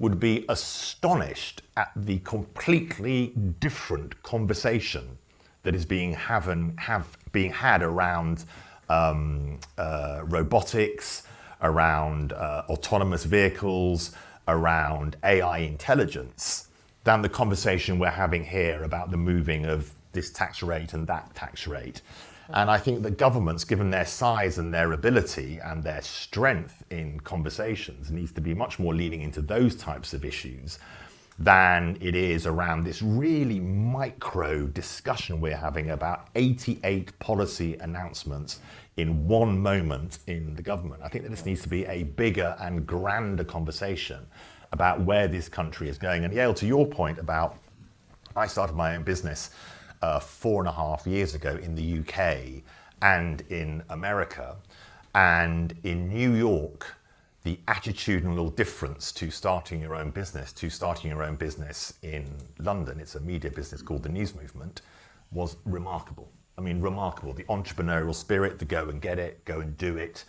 would be astonished at the completely different conversation that is being had around robotics, around autonomous vehicles, around AI intelligence, than the conversation we're having here about the moving of this tax rate and that tax rate. And I think that governments, given their size and their ability and their strength in conversations, needs to be much more leaning into those types of issues than it is around this really micro discussion we're having about 88 policy announcements in one moment in the government. I think that this needs to be a bigger and grander conversation about where this country is going. And Yale, to your point about, I started my own business 4.5 years ago in the UK and in America. And in New York, the attitudinal difference to starting your own business in London, it's a media business called the News Movement, was remarkable. I mean, remarkable. The entrepreneurial spirit, the go and get it, go and do it,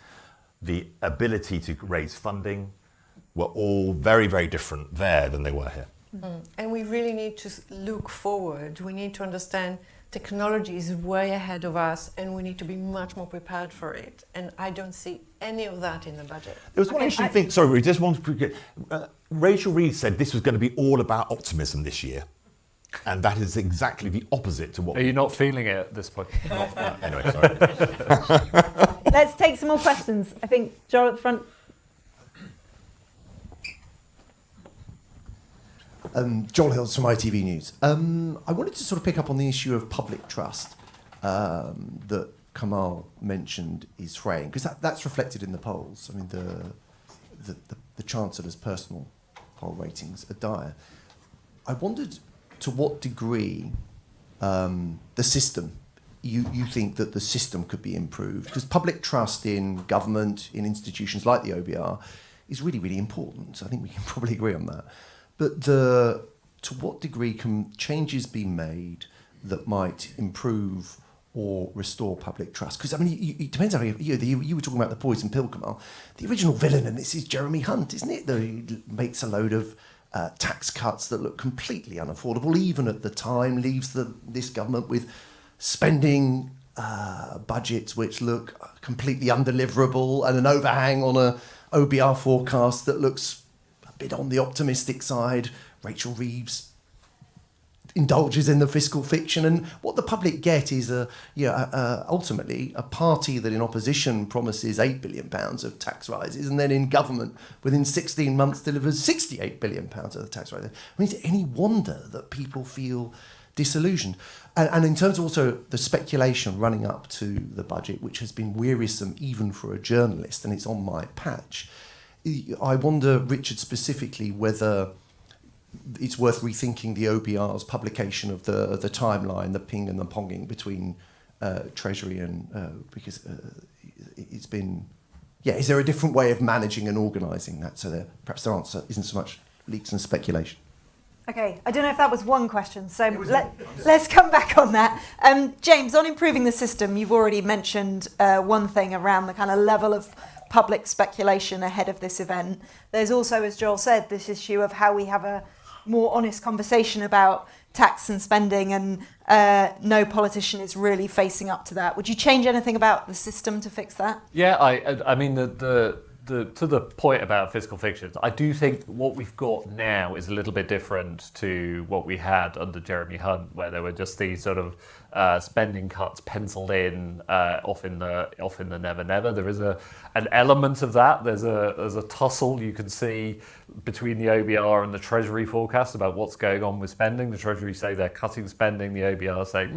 the ability to raise funding, were all very, very different there than they were here. Mm. And we really need to look forward. We need to understand technology is way ahead of us, and we need to be much more prepared for it. And I don't see any of that in the budget. There was one interesting thing, sorry, we just wanted to Rachel Reed said this was going to be all about optimism this year. And that is exactly the opposite to what... Are you not feeling it at this point? Anyway, sorry. Let's take some more questions. I think Joel at the front. Joel Hills from ITV News. I wanted to sort of pick up on the issue of public trust that Kamal mentioned is fraying, because that's reflected in the polls. I mean, the Chancellor's personal poll ratings are dire. I wondered to what degree the system, you think that the system could be improved, because public trust in government, in institutions like the OBR, is really, really important. I think we can probably agree on that. But to what degree can changes be made that might improve or restore public trust? Because, I mean, it depends how you were talking about the poison pill, Kamal. The original villain in this is Jeremy Hunt, isn't it? He makes a load of tax cuts that look completely unaffordable, even at the time, leaves this government with spending budgets which look completely undeliverable and an overhang on a OBR forecast that looks bit on the optimistic side. Rachel Reeves indulges in the fiscal fiction, and what the public get is ultimately a party that in opposition promises £8 billion of tax rises, and then in government within 16 months delivers £68 billion of the tax rises. I mean, is it any wonder that people feel disillusioned? And in terms of also the speculation running up to the budget, which has been wearisome even for a journalist, and it's on my patch, I wonder, Richard, specifically whether it's worth rethinking the OBR's publication of the timeline, the ping and the ponging between Treasury and because it's been, is there a different way of managing and organising that? So perhaps their answer isn't so much leaks and speculation. Okay, I don't know if that was one question, so let's come back on that. James, on improving the system, you've already mentioned one thing around the kind of level of public speculation ahead of this event. There's also, as Joel said, this issue of how we have a more honest conversation about tax and spending, and no politician is really facing up to that. Would you change anything about the system to fix that? Yeah, I mean, the to the point about fiscal fictions, I do think what we've got now is a little bit different to what we had under Jeremy Hunt, where there were just these sort of spending cuts penciled in off in the never never. There is an element of that. There's a tussle you can see between the OBR and the Treasury forecast about what's going on with spending. The Treasury say they're cutting spending. The OBR say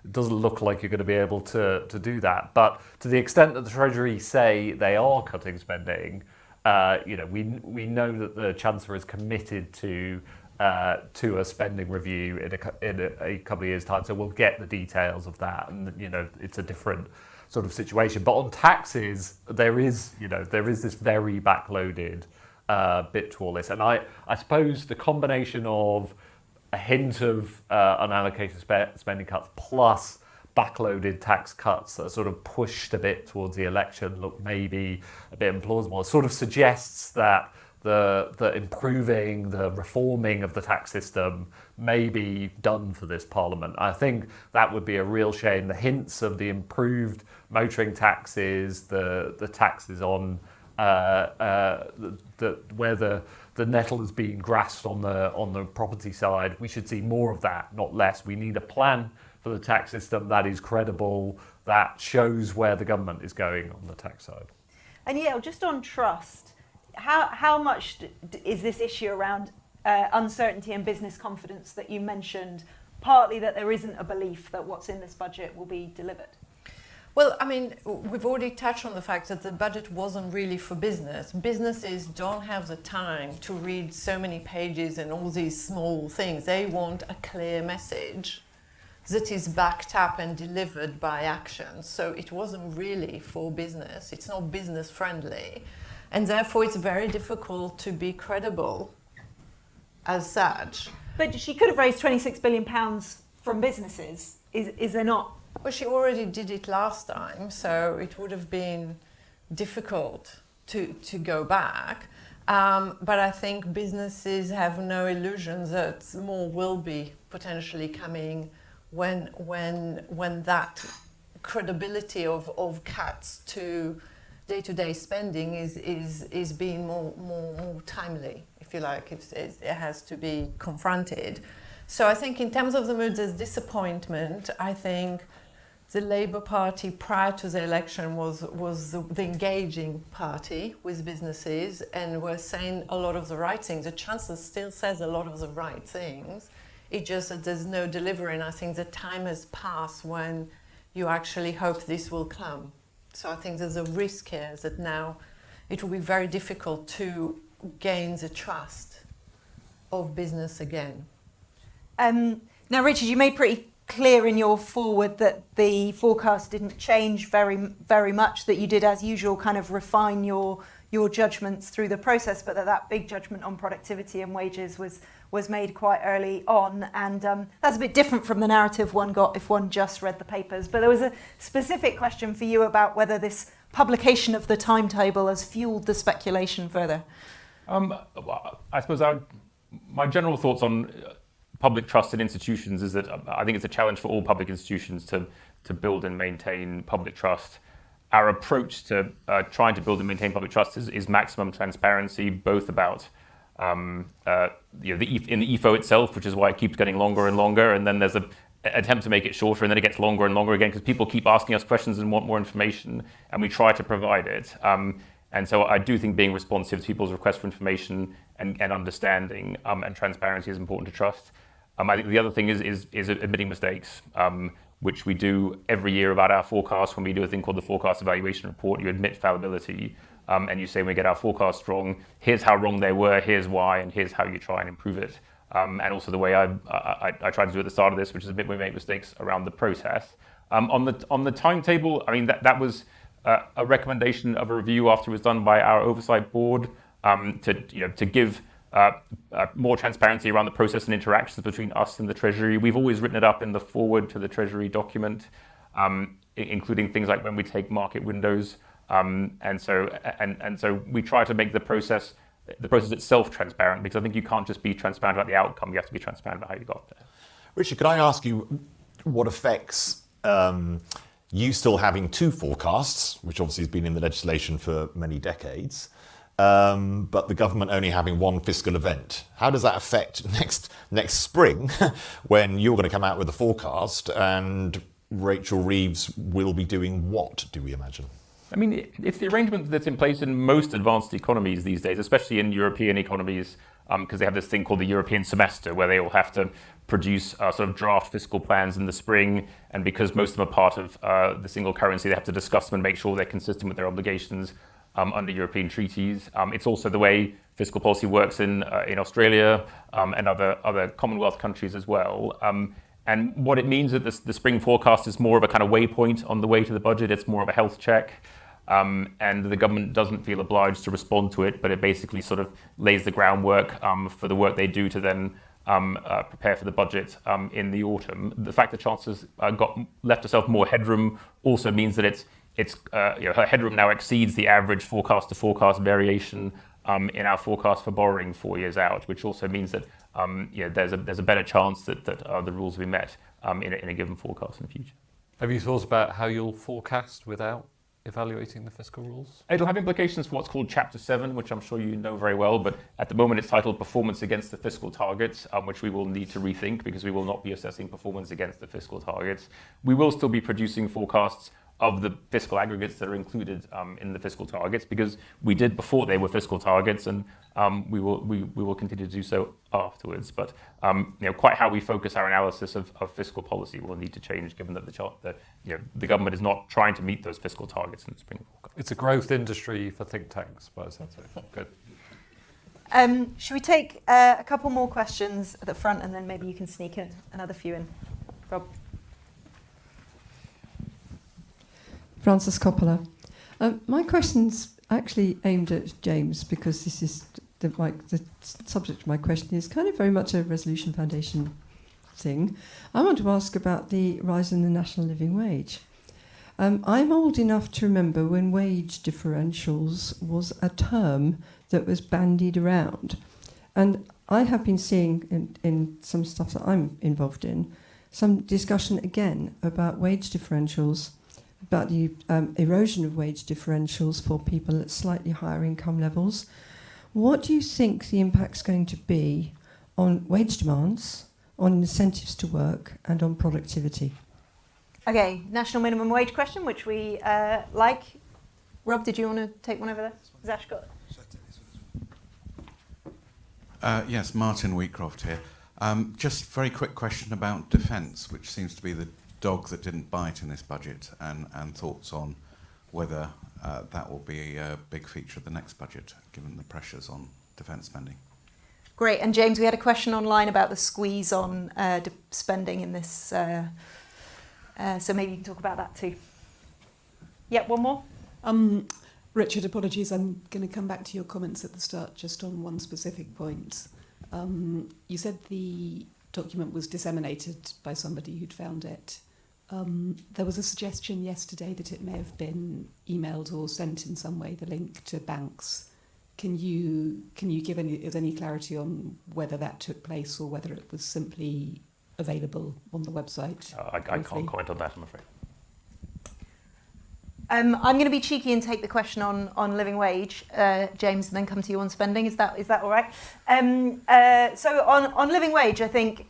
it doesn't look like you're going to be able to do that. But to the extent that the Treasury say they are cutting spending, we know that the Chancellor is committed to a spending review in a couple of years' time. So we'll get the details of that, and it's a different sort of situation. But on taxes, there is this very backloaded bit to all this, and I suppose the combination of a hint of unallocated spending cuts plus backloaded tax cuts that are sort of pushed a bit towards the election look maybe a bit implausible. It sort of suggests that the improving, the reforming of the tax system may be done for this Parliament. I think that would be a real shame. The hints of the improved motoring taxes, the taxes on where the nettle is being grasped on the property side, we should see more of that, not less. We need a plan for the tax system that is credible, that shows where the government is going on the tax side. And just on trust, how much is this issue around uncertainty and business confidence that you mentioned, partly that there isn't a belief that what's in this budget will be delivered? Well, I mean, we've already touched on the fact that the budget wasn't really for business. Businesses don't have the time to read so many pages and all these small things. They want a clear message that is backed up and delivered by action. So it wasn't really for business. It's not business friendly. And therefore, it's very difficult to be credible as such. But she could have raised £26 billion from businesses. Is there not? Well, she already did it last time, so it would have been difficult to go back. But I think businesses have no illusions that more will be potentially coming when that credibility of cuts to day-to-day spending is being more timely, if you like. It has to be confronted. So I think in terms of the mood, there's disappointment. I think the Labour Party prior to the election was the engaging party with businesses and were saying a lot of the right things. The Chancellor still says a lot of the right things. It's just that there's no delivery, and I think the time has passed when you actually hope this will come. So I think there's a risk here that now it will be very difficult to gain the trust of business again. Now, Richard, you made pretty clear in your forward that the forecast didn't change very much, that you did, as usual, kind of refine your judgments through the process, but that big judgment on productivity and wages was made quite early on, and that's a bit different from the narrative one got if one just read the papers. But there was a specific question for you about whether this publication of the timetable has fueled the speculation further. I suppose my general thoughts on public trust in institutions is that I think it's a challenge for all public institutions to build and maintain public trust. Our approach to trying to build and maintain public trust is maximum transparency, both about in the EFO itself, which is why it keeps getting longer and longer, and then there's an attempt to make it shorter, and then it gets longer and longer again because people keep asking us questions and want more information, and we try to provide it. And so I do think being responsive to people's requests for information and understanding and transparency is important to trust. I think the other thing is admitting mistakes, which we do every year about our forecast. When we do a thing called the forecast evaluation report, you admit fallibility, and you say, when we get our forecast wrong, here's how wrong they were, here's why, and here's how you try and improve it. And also the way I try to do at the start of this, which is admit we make mistakes around the process. On the timetable, I mean, that was a recommendation of a review after it was done by our oversight board, to give more transparency around the process and interactions between us and the Treasury. We've always written it up in the forward to the Treasury document, including things like when we take market windows. And so we try to make the process itself transparent, because I think you can't just be transparent about the outcome, you have to be transparent about how you got there. Richard, could I ask you what affects you still having two forecasts, which obviously has been in the legislation for many decades, but the government only having one fiscal event? How does that affect next spring when you're going to come out with a forecast and Rachel Reeves will be doing what, do we imagine? I mean, it's the arrangement that's in place in most advanced economies these days, especially in European economies, because they have this thing called the European semester, where they all have to produce sort of draft fiscal plans in the spring, and because most of them are part of the single currency, they have to discuss them and make sure they're consistent with their obligations under European treaties. It's also the way fiscal policy works in Australia and other Commonwealth countries as well. And what it means is that the spring forecast is more of a kind of waypoint on the way to the budget. It's more of a health check. And the government doesn't feel obliged to respond to it, but it basically sort of lays the groundwork for the work they do to then prepare for the budget in the autumn. The fact that Chancellor's left herself more headroom also means that her headroom now exceeds the average forecast to forecast variation in our forecast for borrowing 4 years out, which also means that there's a better chance that the rules will be met in a given forecast in the future. Have you thought about how you'll forecast without evaluating the fiscal rules? It'll have implications for what's called Chapter 7, which I'm sure you know very well, but at the moment it's titled Performance Against the Fiscal Targets, which we will need to rethink because we will not be assessing performance against the fiscal targets. We will still be producing forecasts of the fiscal aggregates that are included in the fiscal targets, because we did before they were fiscal targets, and we will continue to do so afterwards. But quite how we focus our analysis of fiscal policy will need to change, given that the government is not trying to meet those fiscal targets in the spring forecast. It's a growth industry for think tanks, by the sounds of it. Good. Should we take a couple more questions at the front, and then maybe you can sneak in another few in? Rob. Frances Coppola. My question's actually aimed at James, because this is the subject of my question is kind of very much a Resolution Foundation thing. I want to ask about the rise in the national living wage. I'm old enough to remember when wage differentials was a term that was bandied around. And I have been seeing in some stuff that I'm involved in, some discussion again about wage differentials, about the erosion of wage differentials for people at slightly higher income levels. What do you think the impact's going to be on wage demands, on incentives to work, and on productivity? Okay, national minimum wage question, which we like. Rob, did you want to take one over there? Zash got it. Yes, Martin Wheatcroft here. Just very quick question about defence, which seems to be the dog that didn't bite in this budget, and thoughts on whether that will be a big feature of the next budget, given the pressures on defence spending. Great, and James, we had a question online about the squeeze on spending in this, so maybe you can talk about that too. Yeah, one more. Richard, apologies, I'm going to come back to your comments at the start just on one specific point. You said the document was disseminated by somebody who'd found it. There was a suggestion yesterday that it may have been emailed or sent in some way, the link to banks. Can you give any clarity on whether that took place or whether it was simply available on the website? I can't comment on that, I'm afraid. I'm going to be cheeky and take the question on living wage, James, and then come to you on spending. Is that all right? So on living wage, I think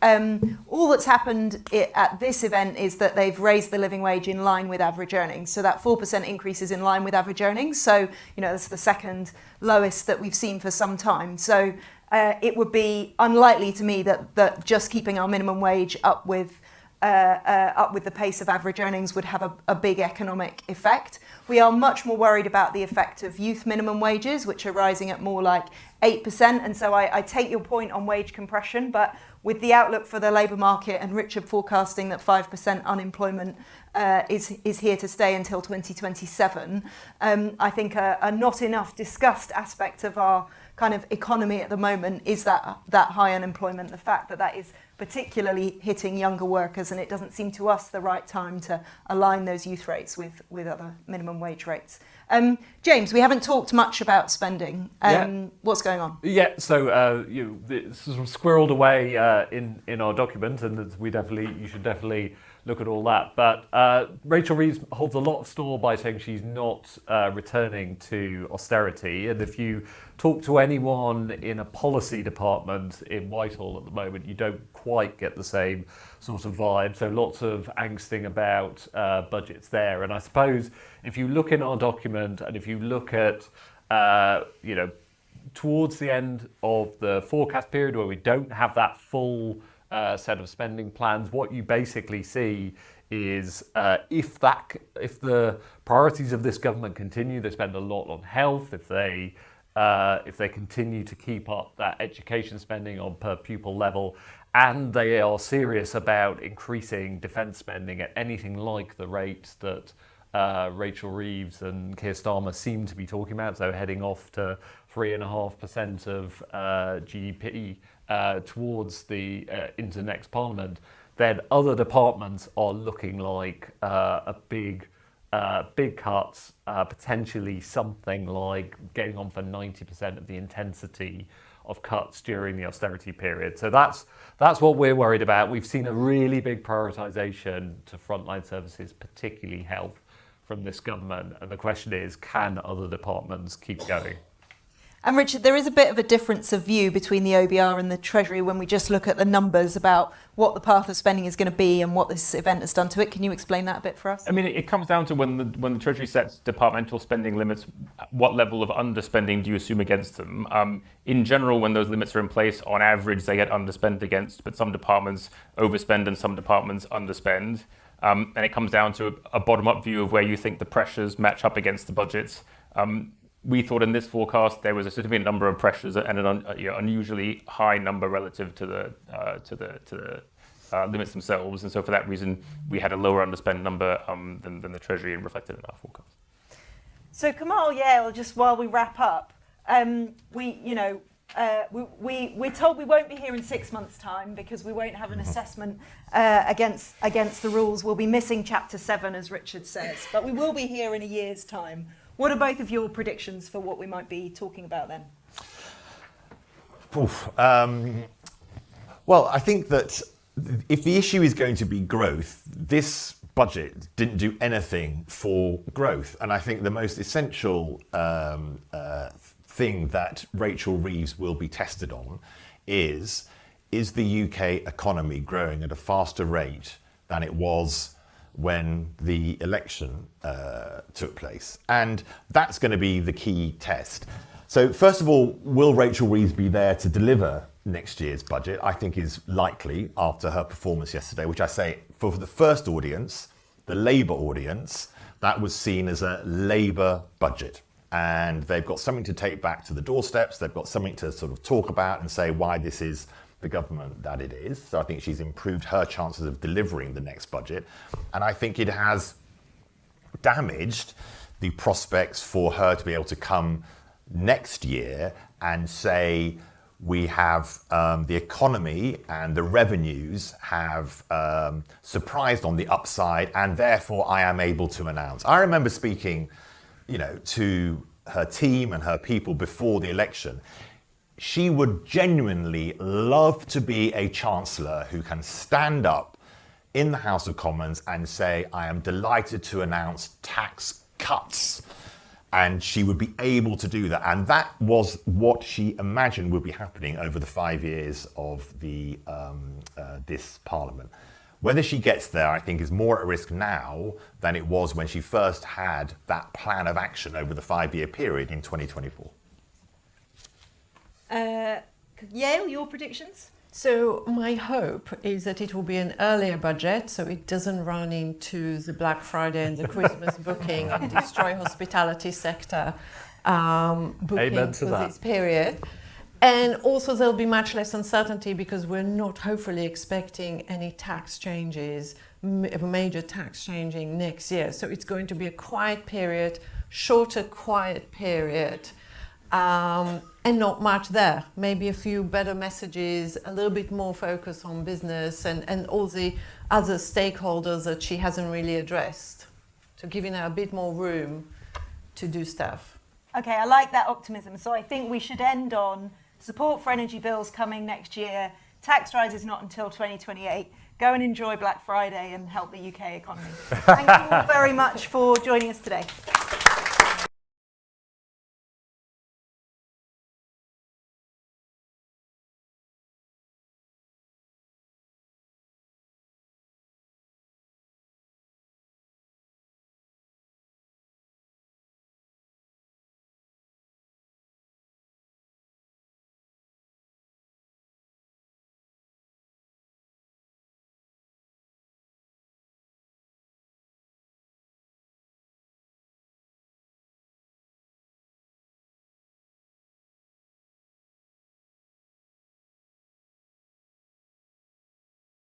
all that's happened at this event is that they've raised the living wage in line with average earnings. So that 4% increase is in line with average earnings. So, that's the second lowest that we've seen for some time. So it would be unlikely to me that just keeping our minimum wage up with the pace of average earnings would have a big economic effect. We are much more worried about the effect of youth minimum wages, which are rising at more like 8%. And so I take your point on wage compression, but with the outlook for the labour market and Richard forecasting that 5% unemployment is here to stay until 2027, I think a not enough discussed aspect of our kind of economy at the moment is that high unemployment, the fact that is particularly hitting younger workers, and it doesn't seem to us the right time to align those youth rates with other minimum wage rates. James, we haven't talked much about spending. What's going on? Yeah, so it's sort of squirreled away in our document, and you should definitely look at all that. But Rachel Reeves holds a lot of store by saying she's not returning to austerity. And if you talk to anyone in a policy department in Whitehall at the moment, you don't quite get the same sort of vibe. So lots of angsting about budgets there. And I suppose if you look in our document and if you look at, towards the end of the forecast period where we don't have that full set of spending plans, what you basically see is if the priorities of this government continue, they spend a lot on health. If they continue to keep up that education spending on per pupil level, and they are serious about increasing defence spending at anything like the rate that Rachel Reeves and Keir Starmer seem to be talking about, so heading off to 3.5% of GDP towards the into next Parliament, then other departments are looking like a big cuts, potentially something like getting on for 90% of the intensity of cuts during the austerity period. So that's what we're worried about. We've seen a really big prioritisation to frontline services, particularly health, from this government. And the question is, can other departments keep going? And Richard, there is a bit of a difference of view between the OBR and the Treasury when we just look at the numbers about what the path of spending is going to be and what this event has done to it. Can you explain that a bit for us? I mean, it comes down to when the Treasury sets departmental spending limits, what level of underspending do you assume against them? In general, when those limits are in place, on average, they get underspent against, but some departments overspend and some departments underspend. And it comes down to a bottom-up view of where you think the pressures match up against the budgets. We thought in this forecast there was a significant number of pressures and an unusually high number relative to the limits themselves, and so for that reason we had a lower underspend number than the Treasury and reflected in our forecast. So Kamal, just while we wrap up, we're told we won't be here in 6 months' time because we won't have an assessment against the rules. We'll be missing Chapter 7, as Richard says, but we will be here in a year's time. What are both of your predictions for what we might be talking about then? Well, I think that if the issue is going to be growth, this budget didn't do anything for growth. And I think the most essential thing that Rachel Reeves will be tested on is the UK economy growing at a faster rate than it was when the election took place. And that's going to be the key test. So first of all, will Rachel Reeves be there to deliver next year's budget? I think is likely after her performance yesterday, which I say for the first audience, the Labour audience, that was seen as a Labour budget. And they've got something to take back to the doorsteps. They've got something to sort of talk about and say why this is the government that it is. So I think she's improved her chances of delivering the next budget. And I think it has damaged the prospects for her to be able to come next year and say, we have the economy and the revenues have surprised on the upside, and therefore I am able to announce. I remember speaking, to her team and her people before the election. She would genuinely love to be a Chancellor who can stand up in the House of Commons and say, I am delighted to announce tax cuts. And she would be able to do that. And that was what she imagined would be happening over the 5 years of this Parliament. Whether she gets there, I think, is more at risk now than it was when she first had that plan of action over the 5-year period in 2024. Yale, your predictions? So my hope is that it will be an earlier budget, so it doesn't run into the Black Friday and the Christmas booking and destroy hospitality sector booking for this period. And also there'll be much less uncertainty because we're not hopefully expecting any tax changes, major tax changing next year. So it's going to be a quiet period, shorter quiet period. And not much there. Maybe a few better messages, a little bit more focus on business and all the other stakeholders that she hasn't really addressed. So giving her a bit more room to do stuff. Okay, I like that optimism. So I think we should end on support for energy bills coming next year. Tax rise is not until 2028. Go and enjoy Black Friday and help the UK economy. Thank you all very much for joining us today.